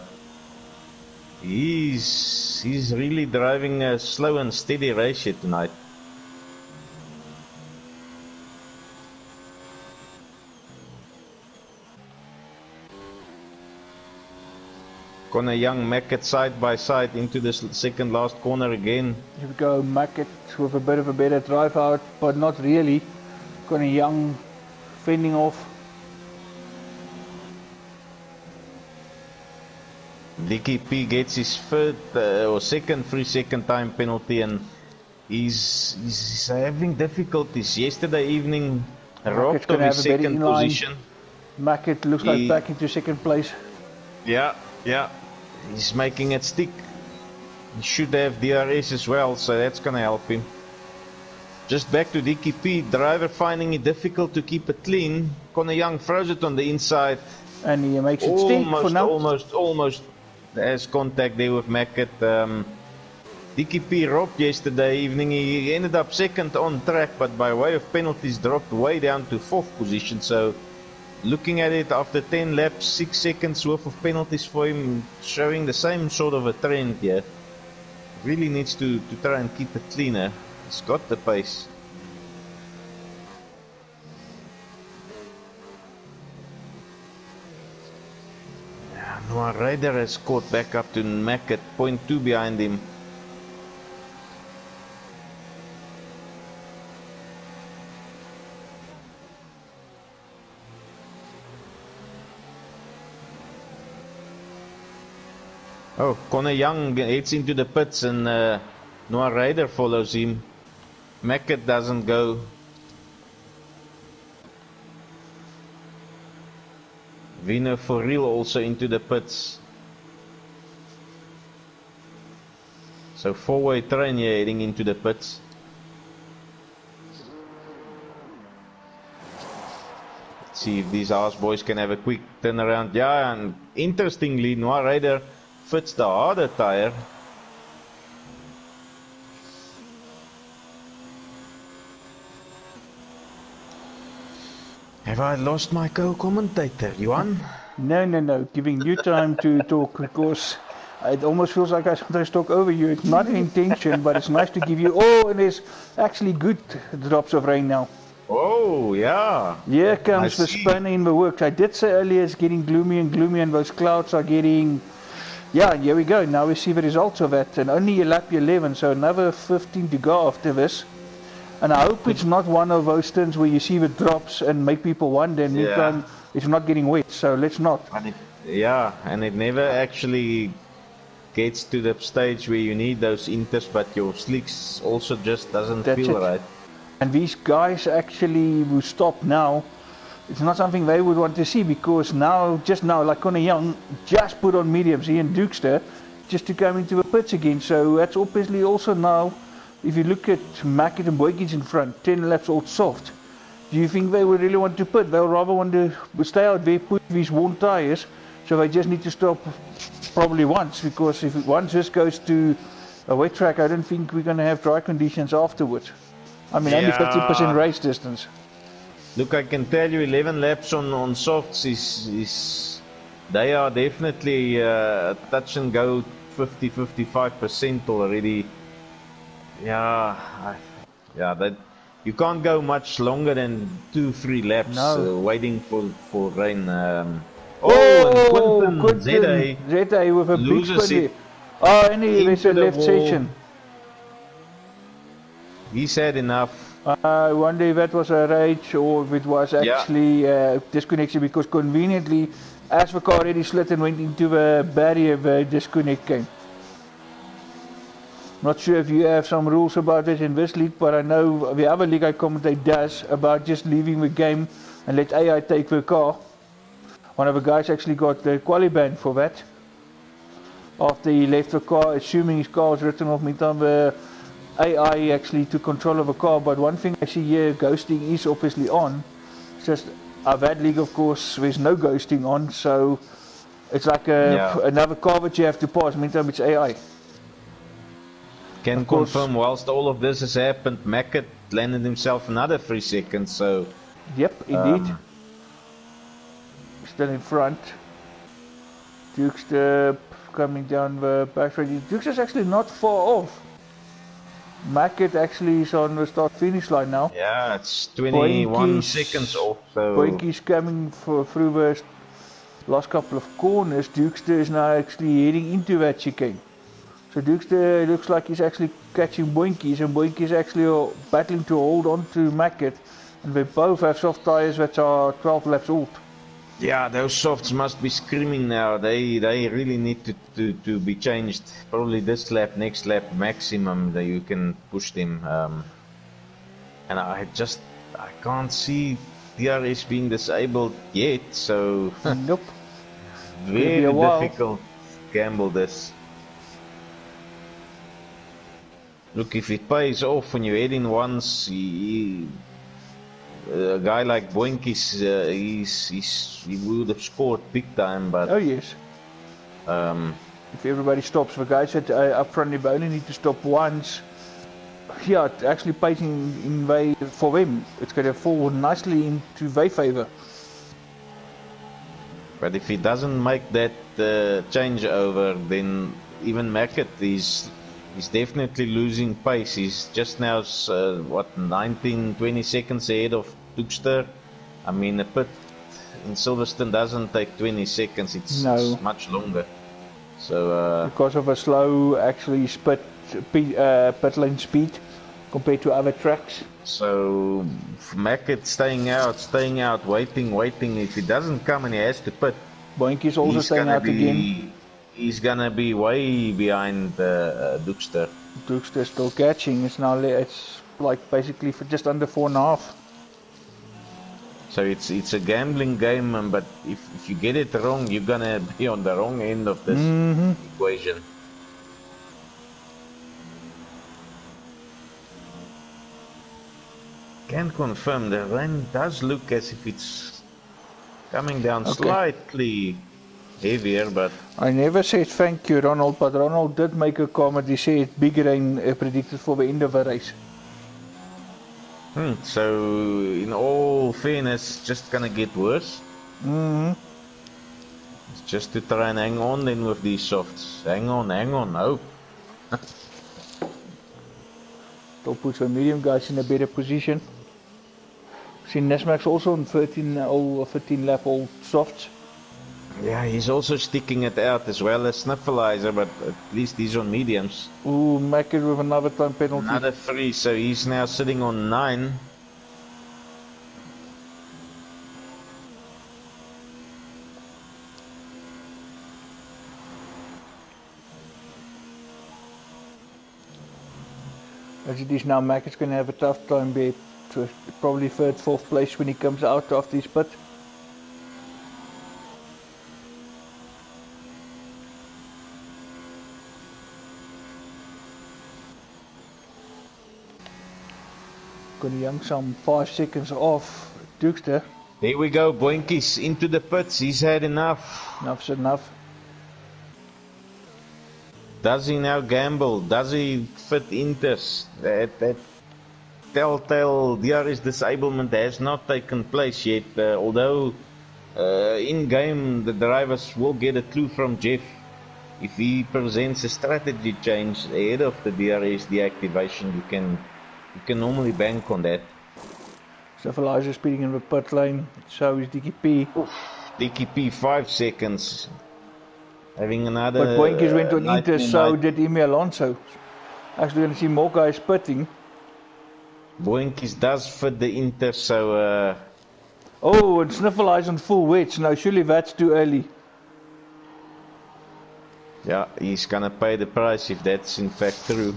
he's really driving a slow and steady race here tonight. Conor Young, Mackett side by side into the second last corner again. Here we go, Mackett with a bit of a better drive out, but not really. Conor Young fending off. DKP gets his third or second 3-second time penalty, and he's having difficulties. Yesterday evening, robbed of his second position. Mackett looks like back into 2nd place. Yeah. He's making it stick. He should have DRS as well, so that's gonna help him. Just back to DKP, driver finding it difficult to keep it clean. Conor Young throws it on the inside. And he makes it stick for now. Almost has contact there with Mackett. DKP robbed yesterday evening. He ended up 2nd on track, but by way of penalties dropped way down to 4th position. So looking at it after 10 laps, 6 seconds worth of penalties for him, showing the same sort of a trend here. Really needs to try and keep it cleaner. He's got the pace. Noir Raider has caught back up to Mackett, 0.2 behind him. Oh, Conor Young heads into the pits and Noir Raider follows him. Mackett doesn't go. Vino for real also into the pits. So 4-way train here heading into the pits. Let's see if these house boys can have a quick turnaround. Yeah, and interestingly, Noir Raider fits the harder tire. Have I lost my co-commentator, Johan? No. Giving you time to talk, because it almost feels like I sometimes talk over you. It's not an intention, but it's nice to give you... Oh, and there's actually good drops of rain now. Oh, yeah. Here comes the spanner in the works. I did say earlier it's getting gloomy and gloomy, and those clouds are getting... Yeah, here we go. Now we see the results of that. And only a lap 11, so another 15 to go after this. And I hope it's not one of those stints where you see the drops and make people wonder, and meantime it's not getting wet, so let's not. And it never actually gets to the stage where you need those inters, but your slicks also just doesn't feel right. And these guys actually who stop now, it's not something they would want to see, because just now, like Conor Young just put on mediums, he and Dukester, just to come into the pits again. So that's obviously also now, if you look at Mackett and Boykies in front, 10 laps old soft, do you think they would really want to pit? They'll rather want to stay out there, put these worn tyres, so they just need to stop probably once, because if once this goes to a wet track, I don't think we're going to have dry conditions afterwards. I mean, only 50% race distance. Look, I can tell you 11 laps on softs is they are definitely touch and go 50-55% already. Yeah, that you can't go much longer than 2-3 laps waiting for rain. And Quinton Zeta with a big spin. Oh, and there's a left session. He's had enough. I wonder if that was a rage or if it was actually disconnection, because conveniently, as the car already slid and went into the barrier, the disconnect came. Not sure if you have some rules about it in this league, but I know the other league I commentate does, about just leaving the game and let AI take the car. One of the guys actually got the quali ban for that. After he left the car, assuming his car was written off, meantime the AI actually took control of the car. But one thing I see here, ghosting is obviously on. It's just that league, of course, there's no ghosting on, so it's like another car that you have to pass, meantime it's AI. Can confirm, whilst all of this has happened, Mackett landed himself another 3 seconds, so... Yep, indeed. Still in front. Duke's coming down the back straight. Duke's is actually not far off. Mackett actually is on the start-finish line now. Yeah, it's 21 seconds off, so... Boinky's coming through the last couple of corners. Duke's is now actually heading into that chicane. So Dukester looks like he's actually catching Boinkies, and Boinkies actually battling to hold on to Mackett, and they both have soft tyres that are 12 laps old. Yeah, those softs must be screaming now. They really need to be changed. Probably this lap, next lap maximum that you can push them. And I can't see DRS being disabled yet, so nope. Very difficult gamble this. Look, if it pays off when you head in once, a guy like Boinkies, he would have scored big time, but... Oh yes. If everybody stops, the guys at up front, they only need to stop once. Yeah, it actually pays in way for them. It's going to fall nicely into their favour. But if he doesn't make that changeover, then even Mackett is definitely losing pace. He's just now 19-20 seconds ahead of Dukester. I mean, a pit in Silverstone doesn't take 20 seconds, it's much longer. So because of a slow actually pit lane speed compared to other tracks. So Mackett staying out, waiting. If he doesn't come and he has to pit, Boinky's also staying out again. He's gonna be way behind Dukester. Dukester still catching. It's like basically for just under 4.5. So it's a gambling game, but if you get it wrong, you're gonna be on the wrong end of this equation. Can confirm the rain does look as if it's coming down slightly heavier, but I never said thank you, Ronald, but Ronald did make a comment. He said big rain predicted for the end of the race. So in all fairness, just gonna get worse. It's just to try and hang on then with these softs. Hang on, hope. Still puts the medium guys in a better position. See Nesmax also on 13 lap old softs. Yeah, he's also sticking it out as well as Snuffleizer, but at least he's on mediums. Ooh, Mackett with another time penalty. Another 3, so he's now sitting on 9. As it is now, Mackett's going to have a tough time there. Probably 3rd, 4th place when he comes out after his pit. Gonna young some 5 seconds off Dukester. There we go, Boinkies into the pits. He's had enough. Enough's enough. Does he now gamble? Does he fit Inters? That telltale DRS disablement has not taken place yet, although in-game the drivers will get a clue from Jeff if he presents a strategy change ahead of the DRS deactivation. You can normally bank on that. Stabilizer speeding in the pit lane, so is DKP. DKP 5 seconds. Having another. But Boinkies went on Inter, so did Emi Alonso. Actually, going to see more guys pitting. Boinkies does fit the Inter, so. Oh, and Sniffle Eyes on full wets. No, surely that's too early. Yeah, he's gonna pay the price if that's in fact true.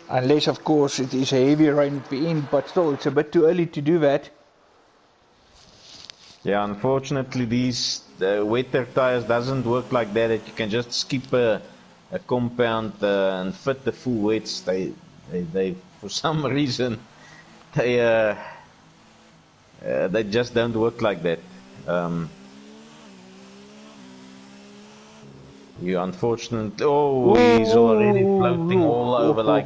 Unless, of course, it is a heavy rain at the end, but still, it's a bit too early to do that. Yeah, unfortunately, these wetter tires doesn't work like that. That you can just skip a compound and fit the full wets. They for some reason, they just don't work like that. You unfortunately, he's already floating all over like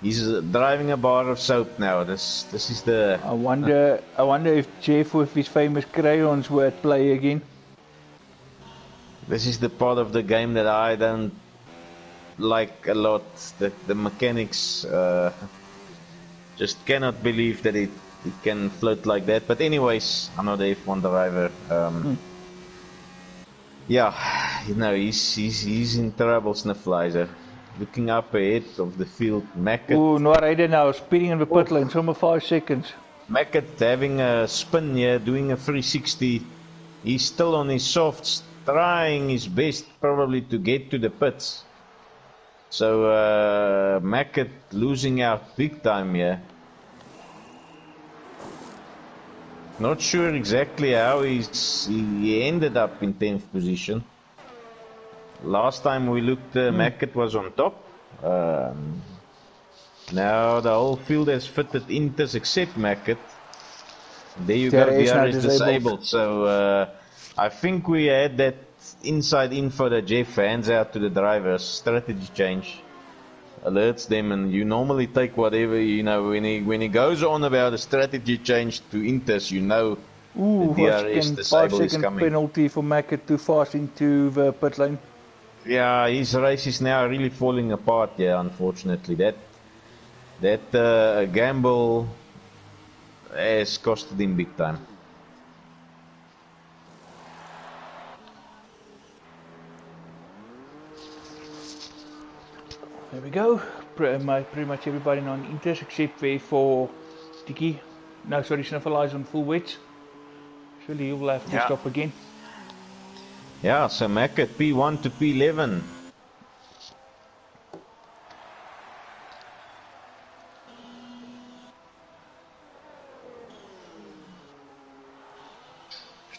he's driving a bar of soap now. This is the. I wonder if Jeff with his famous crayons were at play again. This is the part of the game that I don't like a lot. The mechanics just cannot believe that it can float like that. But anyways, I'm not a F1 driver. Yeah, you know, he's in trouble, Snifflizer. Looking up ahead of the field, Mackett. Oh, no rider now, speeding in the pit lane, somewhere 5 seconds. Mackett having a spin here, doing a 360. He's still on his softs, trying his best probably to get to the pits. So Mackett losing out big time here. Not sure exactly how he ended up in 10th position. Last time we looked, Mackett was on top. Now the whole field has fitted Inters except Mackett. There you go, DRS disabled. So I think we had that inside info that Jeff hands out to the drivers. Strategy change. Alerts them, and you normally take whatever, you know, when he goes on about a strategy change to Inters, you know the DRS disable is coming. 5-second penalty for Mackett too fast into the pit lane. Yeah, his race is now really falling apart. Yeah, unfortunately, that gamble has costed him big time. There we go. Pretty much everybody on Inters except for Tiki. No, sorry, Sniffle Eyes on full wets. Surely he will have to stop again. Yeah, so Mackett P1 to P11.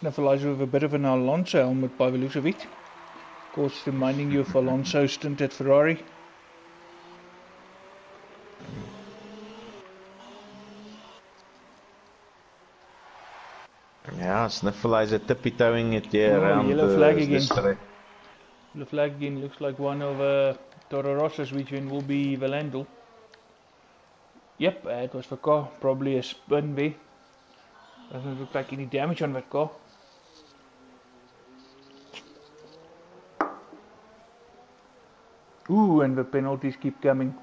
Sniffle Eyes with a bit of an Alonso helmet by the looks of it. Of course, reminding you of Alonso's stint at Ferrari. Yeah, Sniffleizer tippy-toeing it here around yellow flag again. track. Yellow flag again, looks like one of Toro Rosso's, which one will be Valandel. Yep, it was the car, probably a spin there. Doesn't look like any damage on that car. Ooh, and the penalties keep coming.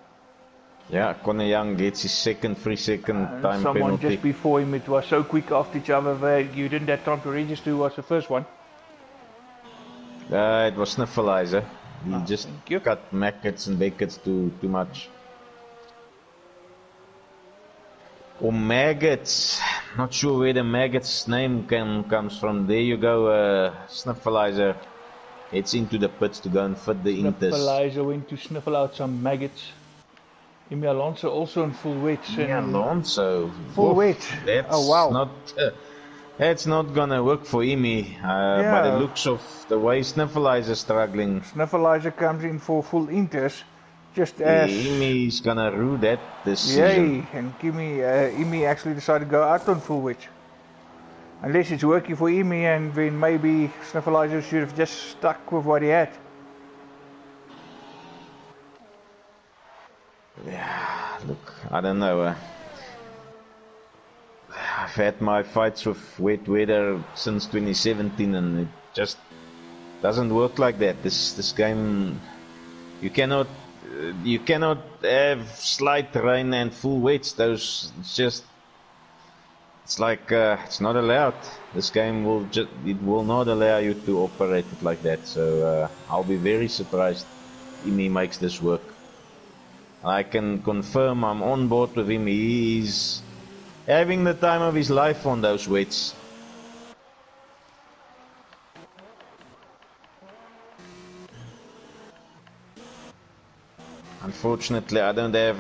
Yeah, Conor Young gets his second 3-second time someone penalty. Just before him, it was so quick after each other that you didn't have time to register who was the first one. It was Sniffleizer. He just cut Mackett's and Beckett's too much. Or Maggots. Not sure where the Maggots name comes from. There you go, Sniffleizer. It's into the pits to go and fit the Inters. Sniffleizer went to sniffle out some maggots. Emi Alonso also in full wet. Alonso. Full wet. Oh wow. That's not gonna work for Emi. By the looks of the way Sniffleizer struggling. Sniffleizer comes in for full Inters. Just as Emi's gonna rue that decision. Yay, and Emi actually decided to go out on full wet. Unless it's working for him, and then maybe Sniffleiser should have just stuck with what he had. Yeah, look, I don't know. I've had my fights with wet weather since 2017, and it just doesn't work like that. This game, you cannot have slight rain and full wets. It's like it's not allowed. This game will not allow you to operate it like that. So I'll be very surprised if he makes this work. I can confirm I'm on board with him. He's having the time of his life on those wets. Unfortunately, I don't have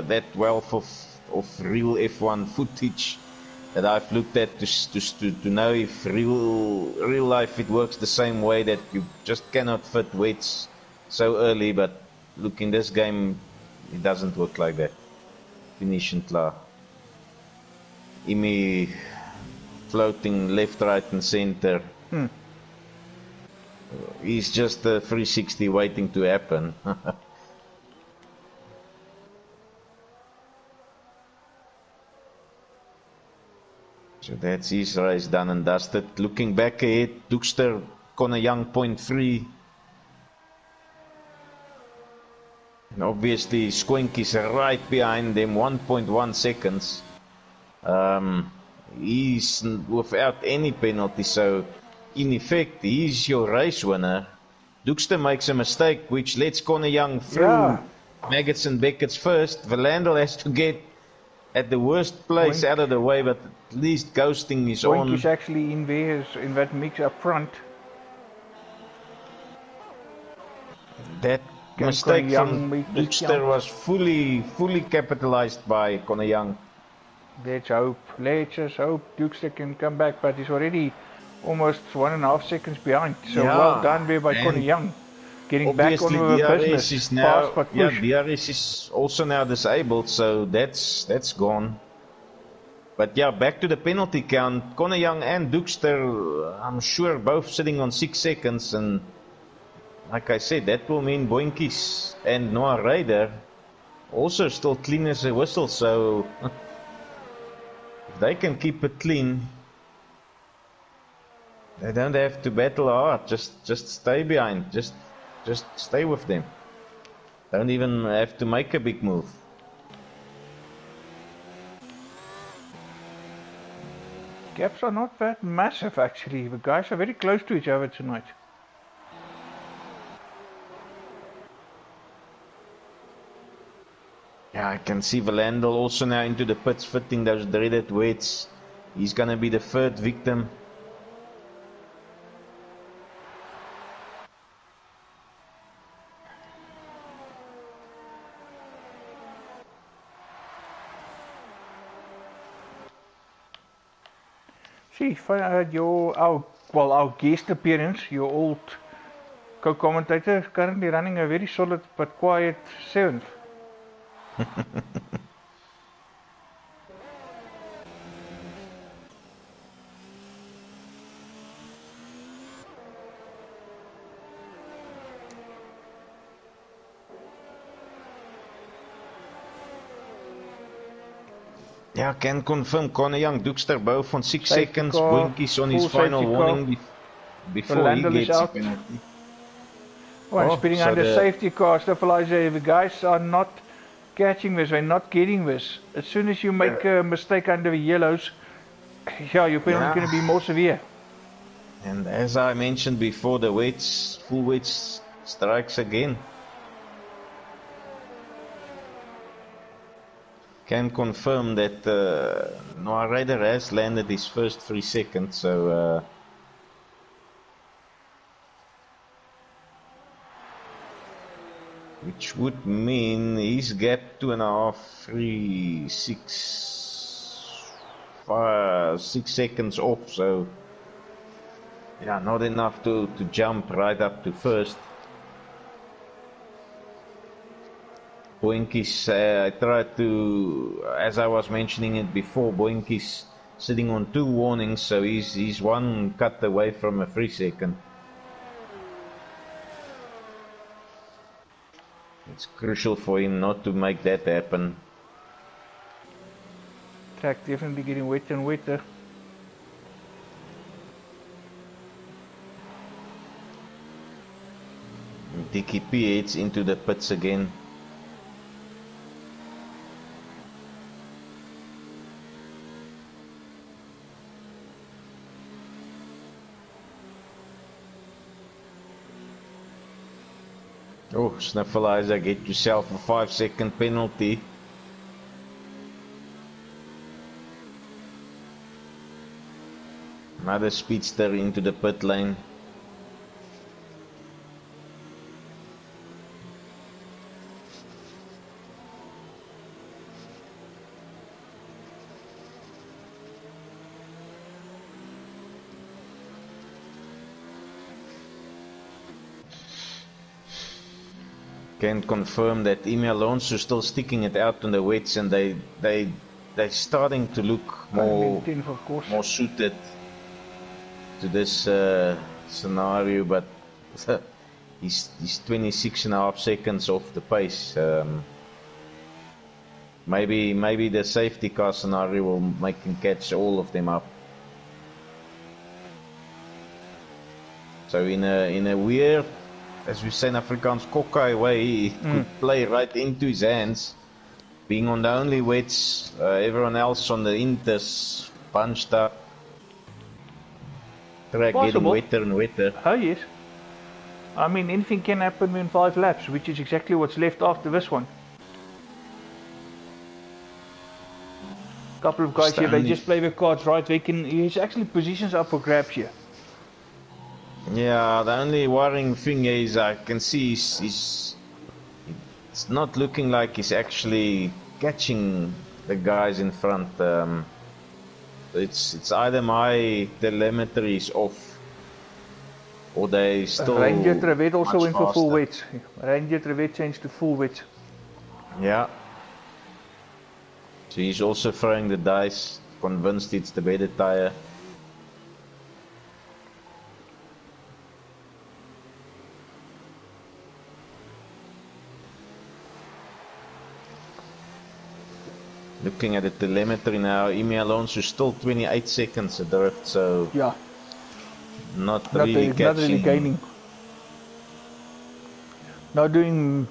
that wealth of real F1 footage that I've looked at to know if real life it works the same way, that you just cannot fit wets so early. But look, in this game, it doesn't work like that. Finish and klaar. Imi floating left, right, and center. He's just a 360 waiting to happen. So that's his race done and dusted. Looking back ahead, Dookster, Connor Young, 0.3. And obviously, Squinky's right behind them, 1.1 seconds. He's without any penalty, so in effect, he's your race winner. Dookster makes a mistake, which lets Connor Young through Maggots and Beckett's first. Verlander has to get at the worst place out of the way, but at least ghosting is on. Is actually in there, in that mix up front. That mistake from Dookster was fully capitalized by Connor Young. Let's just hope Dookster can come back, but he's already almost 1.5 seconds behind. So well done there by Connor Young. Getting back on with business. Is now, DRS is also now disabled, so that's gone. But yeah, back to the penalty count. Connor Young and Dookster, I'm sure, both sitting on 6 seconds, and like I said, that will mean Boinkies and Noah Ryder also still clean as a whistle. So if they can keep it clean, they don't have to battle hard. Just stay behind. Just stay with them. Don't even have to make a big move. Gaps are not that massive, actually. The guys are very close to each other tonight. Yeah, I can see Verlander also now into the pits, fitting those dreaded wets. He's gonna be the third victim. See, our guest appearance, your old co-commentator, is currently running a very solid but quiet 7th. Yeah, I can confirm Connor Young, Dookster both on 6 seconds. Boinkies on his final warning before he gets a penalty. Well, spinning under safety car, stabilizer. The guys are not catching this, they're not getting this. As soon as you make a mistake under the yellows, your penalty is going to be more severe. And as I mentioned before, the full wets strikes again. Can confirm that Noah Ryder has landed his first 3 seconds, so which would mean he's gap 2.5, 3, 6, 5, 6 seconds off, so yeah, not enough to jump right up to first. Boinkies, I tried to, as I was mentioning it before, Boinkies sitting on 2 warnings, so he's 1 cut away from a free second. It's crucial for him not to make that happen. Track definitely getting wetter and wetter. DKP heads into the pits again. Oh, Snuffleizer, get yourself a 5-second penalty. Another speedster into the pit lane. Can confirm that Emi Alonso still sticking it out on the wets, and they're starting to look more suited to this scenario, but he's 26.5 seconds off the pace. Maybe the safety car scenario will make him catch all of them up. So in a weird, as we say in Afrikaans, cocky way, he could play right into his hands. Being on the only wets, everyone else on the inters bunched up. Track getting wetter and wetter. Oh yes. I mean, anything can happen in 5 laps, which is exactly what's left after this one. Couple of guys here, they just play their cards right. He's actually positions up for grabs here. Yeah, the only worrying thing is I can see it's not looking like he's actually catching the guys in front. It's either my telemetry is off, or they still. Ranger Travet also went for full wets. Ranger Travet changed to full wets. Yeah. So he's also throwing the dice, convinced it's the better tire. Looking at the telemetry now, Emi Alonso is still 28 seconds adrift, so yeah, not really gaining. Not doing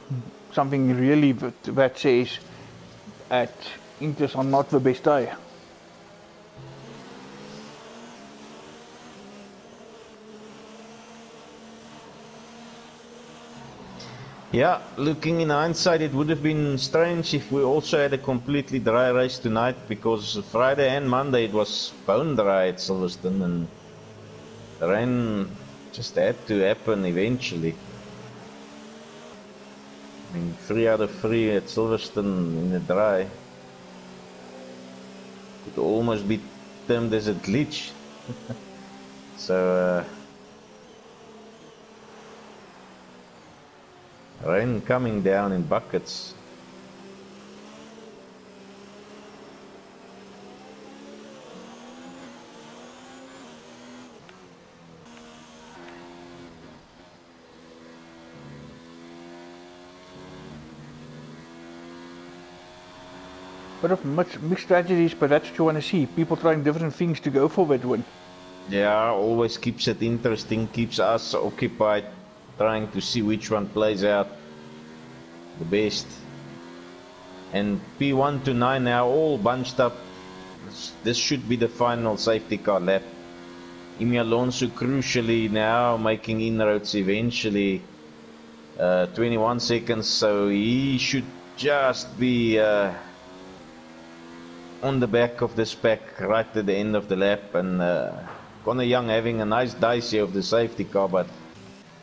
something really that says at Inters are not the best tire. Yeah, looking in hindsight, it would have been strange if we also had a completely dry race tonight, because Friday and Monday it was bone dry at Silverstone, and the rain just had to happen eventually. I mean, 3 out of 3 at Silverstone in the dry could almost be termed as a glitch. So rain coming down in buckets. Bit of mixed strategies, but that's what you want to see. People trying different things to go for that win. Yeah, always keeps it interesting, keeps us occupied, trying to see which one plays out the best. And P1 to 9 now all bunched up. This should be the final safety car lap. Emi Alonso crucially now making inroads eventually. 21 seconds, so he should just be on the back of this pack right at the end of the lap. And Connor Young having a nice dice here of the safety car, but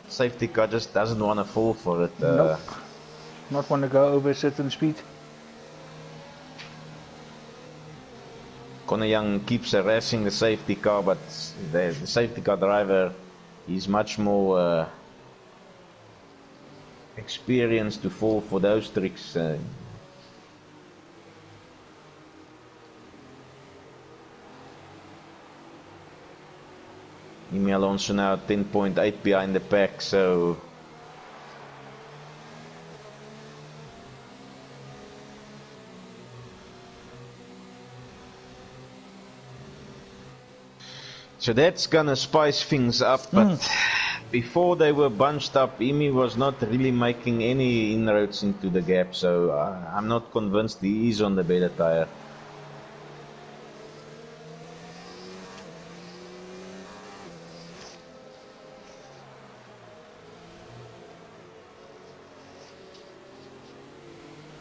safety car just doesn't want to fall for it. Nope. Not want to go over a certain speed. Connor Young keeps harassing the safety car, but the safety car driver is much more experienced to fall for those tricks. Emi Alonso now 10.8 behind the pack, so that's gonna spice things up, but before they were bunched up, Emi was not really making any inroads into the gap, so I'm not convinced he is on the better tire.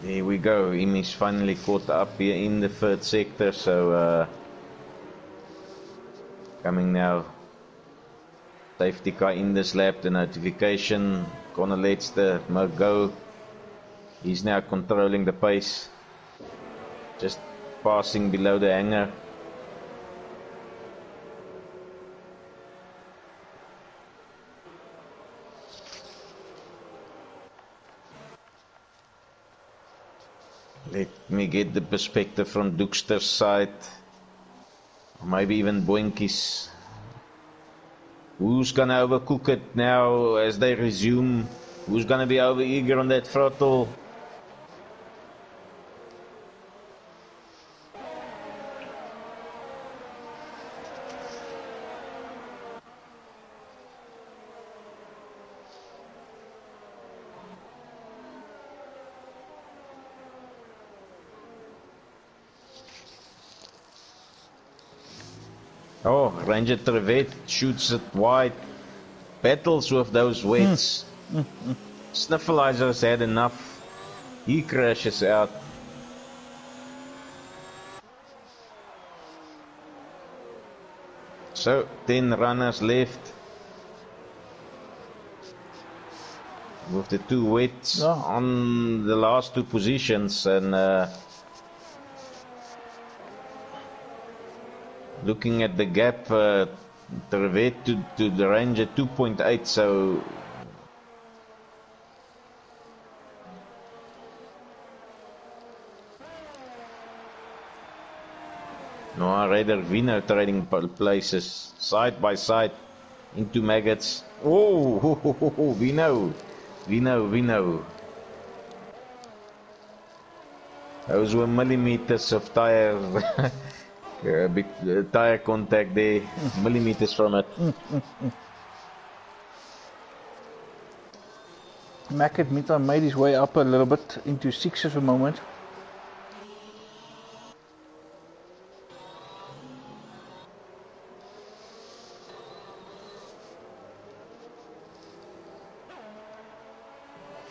There we go, Emi's finally caught up here in the third sector, so coming now. Safety car in this lap, the notification, Connor lets the Merc go. He's now controlling the pace, just passing below the hanger. Let me get the perspective from Dookster's side, or maybe even Boinkies. Who's gonna overcook it now as they resume? Who's gonna be over eager on that throttle? Oh, Ranger Trevet shoots it wide. Battles with those wets. Sniffleizer's had enough. He crashes out. So, 10 runners left. With the two wets on the last two positions, and looking at the gap, Trevet to the Ranger 2.8, so Noah Raider Vino trading places side by side into maggots. Oh, Vino. Those were millimeters of tire. A bit tire contact there, millimeters from it. Mackett made his way up a little bit into 6 at the moment.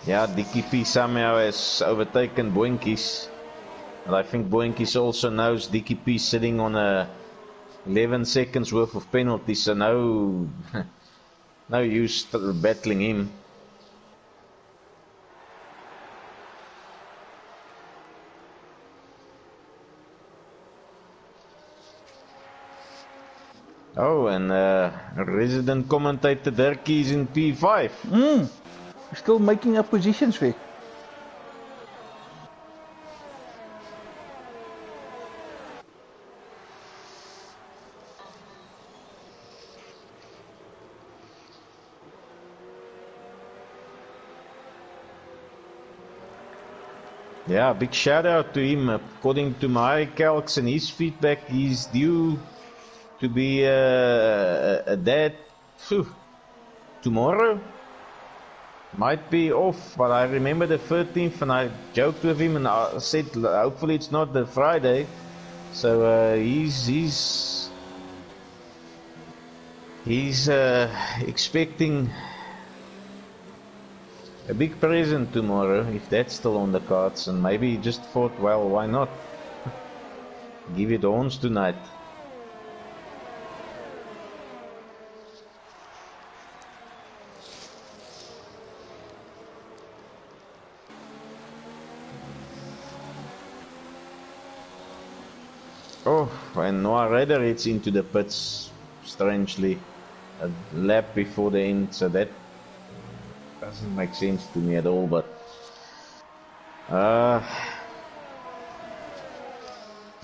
Yeah, Dickie P somehow has overtaken Boinkies. And I think Boinkies also knows Dickie P sitting on 11 seconds worth of penalties, so no use battling him. Oh, and resident commentator Dirk is in P5. Still making up positions there. Yeah, big shout out to him. According to my calcs and his feedback, he's due to be a dad tomorrow. Might be off, but I remember the 13th and I joked with him and I said hopefully it's not the Friday. So he's expecting a big present tomorrow, if that's still on the cards, and maybe he just thought, well, why not? Give it horns tonight. Oh, and Noah Raider heads into the pits, strangely, a lap before the end, so that doesn't make sense to me at all, but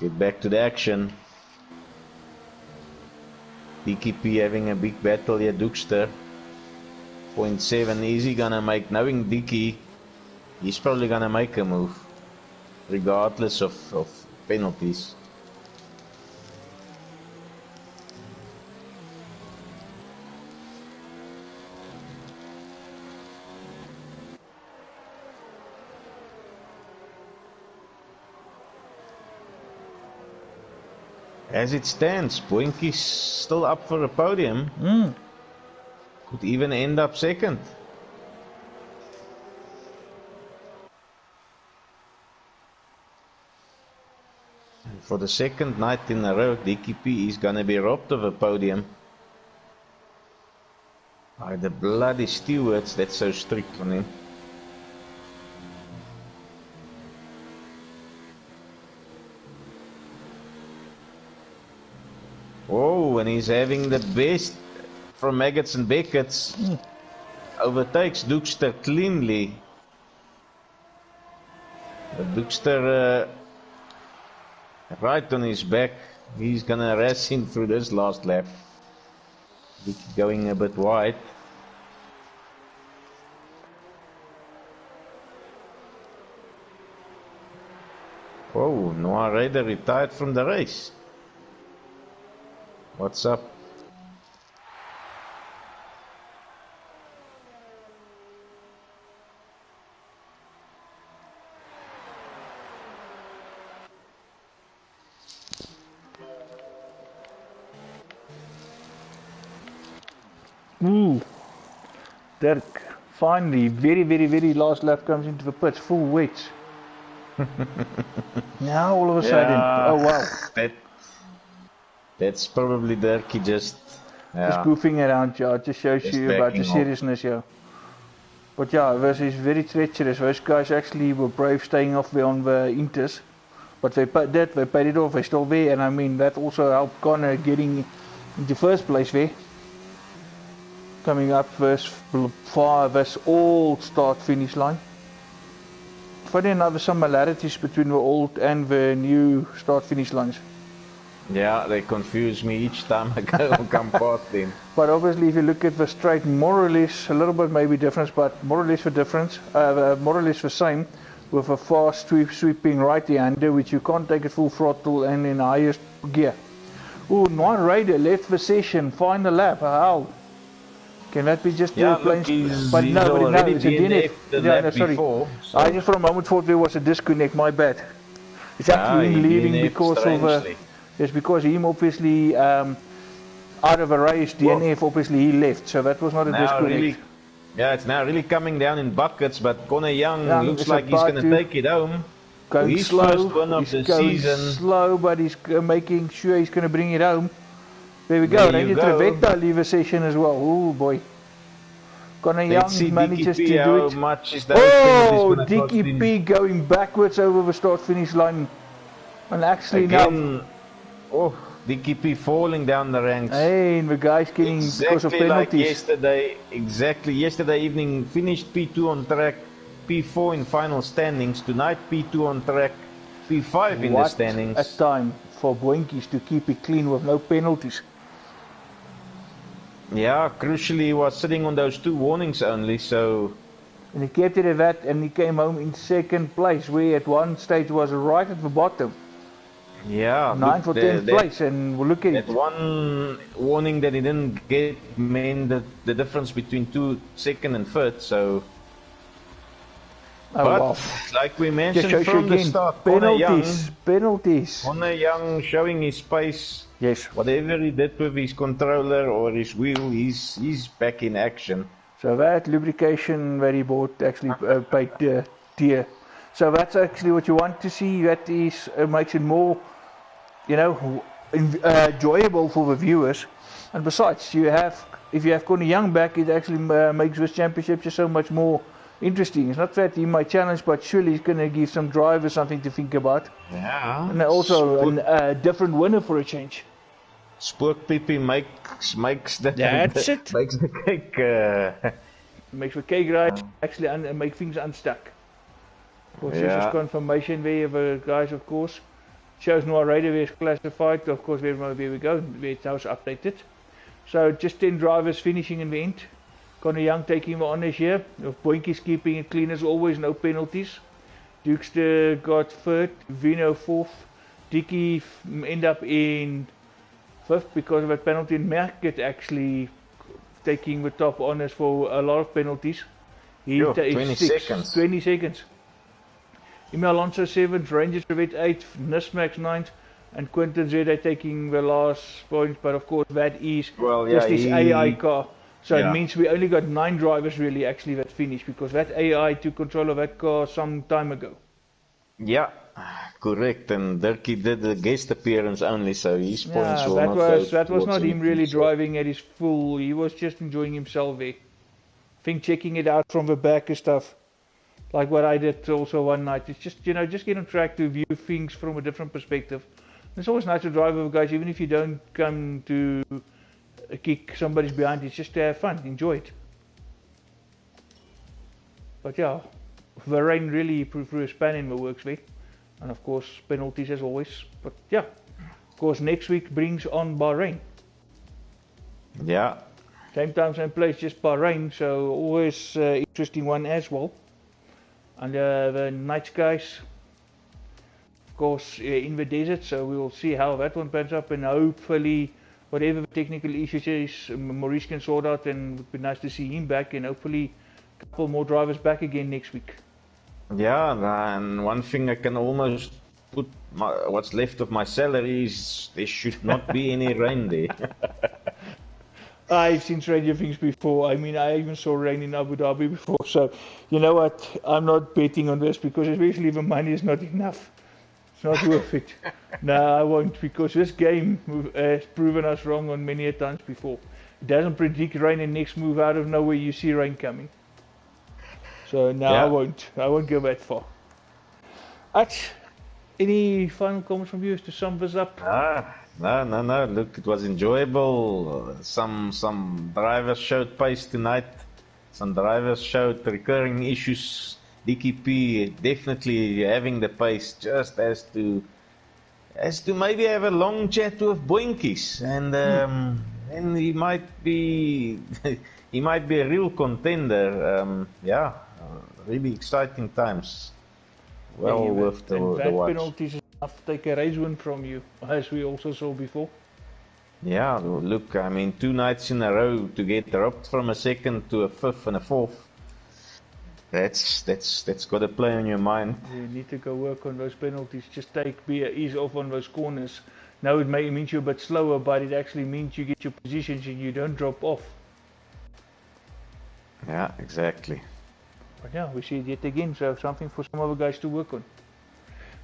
get back to the action. DKP having a big battle here, Dookster. 0.7, is he gonna make, knowing Dicky, he's probably gonna make a move, regardless of penalties. As it stands, Boinky's still up for a podium. Could even end up second. And for the second night in a row, DKP is gonna be robbed of a podium. By the bloody stewards, that's so strict on him. Oh, and he's having the best from Maggots and Beckett's. Overtakes Dookster cleanly. But Dookster right on his back. He's gonna harass him through this last lap. Going a bit wide. Oh, Noah Raider retired from the race. What's up? Ooh, Dirk, finally, very last lap comes into the pits, full weights. Now all of a sudden, oh wow. That's probably Dirk, he just goofing around, yeah, it just shows you about the seriousness, yeah. But yeah, this is very treacherous. Those guys actually were brave staying off there on the Inters. But they paid it off, they're still there, and I mean, that also helped Connor getting into first place there. Coming up this old start-finish line. Funny enough, there's some similarities between the old and the new start-finish lines. Yeah, they confuse me each time I come past them. But obviously, if you look at the straight, more or less, a little bit maybe difference, but more or less the difference, more or less the same, with a fast sweeping right-hander, which you can't take at full throttle and in highest gear. Ooh, one Raider left the session, final lap, how? Can that be just yeah, plain? But no, it's a DNF. Sorry. Before, so. I just for a moment thought there was a disconnect, my bad. It's actually him leaving because of... It's because him obviously out of a race, DNF, obviously he left, so that was not a disconnect. Really, yeah, it's now really coming down in buckets, but Connor Young looks like he's going to take it home. Going his slow, first win of the season. Slow, but he's making sure he's going to bring it home. There we go, Ranger Trevetta leave a session as well. Oh boy. Connor Young manages to do it. Oh, DKP going backwards over the start-finish line. And actually again, now... Oh, DKP falling down the ranks. Hey, and the guys getting because of penalties. Like yesterday evening finished P2 on track, P4 in final standings. Tonight P2 on track, P5 in the standings. What a time for Boinkies to keep it clean with no penalties. Yeah, crucially he was sitting on those 2 warnings only, so... And he kept it at that, and he came home in second place, where at one stage was right at the bottom. Yeah, 9th or 10th place, and we'll look at it. That one warning that he didn't get meant the difference between 2nd and 3rd, so... Oh, but, wow. like we mentioned from the start, penalties. Connor Young showing his pace. Yes. Whatever he did with his controller or his wheel, he's back in action. So that lubrication that he bought actually paid dear. So that's actually what you want to see. That is makes it more, you know, enjoyable for the viewers. And besides, if you have Connor Young back, it actually makes this championship just so much more interesting. It's not that he might challenge, but surely he's going to give some drivers something to think about. Yeah. And also a different winner for a change. Spook Pippy makes the makes the cake. Makes the cake right. Actually, and make things unstuck. Of course, this is confirmation there. The guys, of course, shows no radar is classified. Of course, where we go. Where it's now updated. So just 10 drivers finishing in the end. Connor Young taking the honours here. Boinkies keeping it clean as always, no penalties. Dukester got third, Vino fourth. Dicky end up in fifth because of a penalty. And Merket actually taking the top honours for a lot of penalties. He 20 seconds. 20 seconds. Imo Alonso 7th, Rangers Revet 8th, Nismax 9th, and Quinton Zede taking the last point. But of course, that is just this AI car. So it means we only got 9 drivers really actually that finished because that AI took control of that car some time ago. Yeah, correct. And Dirkie did a guest appearance only, so his points will not go. That was not him really driving at his full. He was just enjoying himself there. I think checking it out from the back and stuff. Like what I did also one night. It's just, just get on track to view things from a different perspective. It's always nice to drive with guys, even if you don't come to kick somebody's behind. It's just to have fun, enjoy it. But yeah, the rain really threw a span in the works there. And of course, penalties as always. But yeah, of course, next week brings on Bahrain. Yeah. Same time, same place, just Bahrain. So always interesting one as well. And the night skies, of course, in the desert, so we will see how that one pans up, and hopefully whatever the technical issues is, Maurice can sort out, and it would be nice to see him back, and hopefully a couple more drivers back again next week. Yeah, and one thing I can almost put what's left of my salary is there should not be any rain there. I've seen stranger things before. I mean, I even saw rain in Abu Dhabi before. So, you know what? I'm not betting on this because especially the money is not enough. It's not worth it. No, I won't, because this game has proven us wrong on many a times before. It doesn't predict rain and next move out of nowhere you see rain coming. So no, yeah. I won't go that far. Any final comments from you to sum this up? No. Look, it was enjoyable. Some drivers showed pace tonight. Some drivers showed recurring issues. DKP definitely having the pace, just as to maybe have a long chat with Boinkies, and he might be a real contender. Really exciting times. Well worth the watch. Penalties is enough to take a race win from you, as we also saw before. Yeah, look, I mean, 2 nights in a row to get dropped from a second to a fifth and a fourth. That's got to play on your mind. You need to go work on those penalties. Just ease off on those corners. Now it means you're a bit slower, but it actually means you get your positions and you don't drop off. Yeah, exactly. But yeah, we see it yet again, so something for some other guys to work on.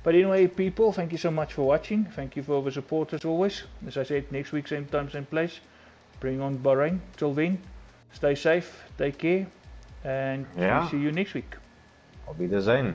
But anyway, people, thank you so much for watching. Thank you for all the support as always. As I said, next week, same time, same place. Bring on Bahrain. Till then, stay safe, take care, and we'll see you next week. I'll be the same.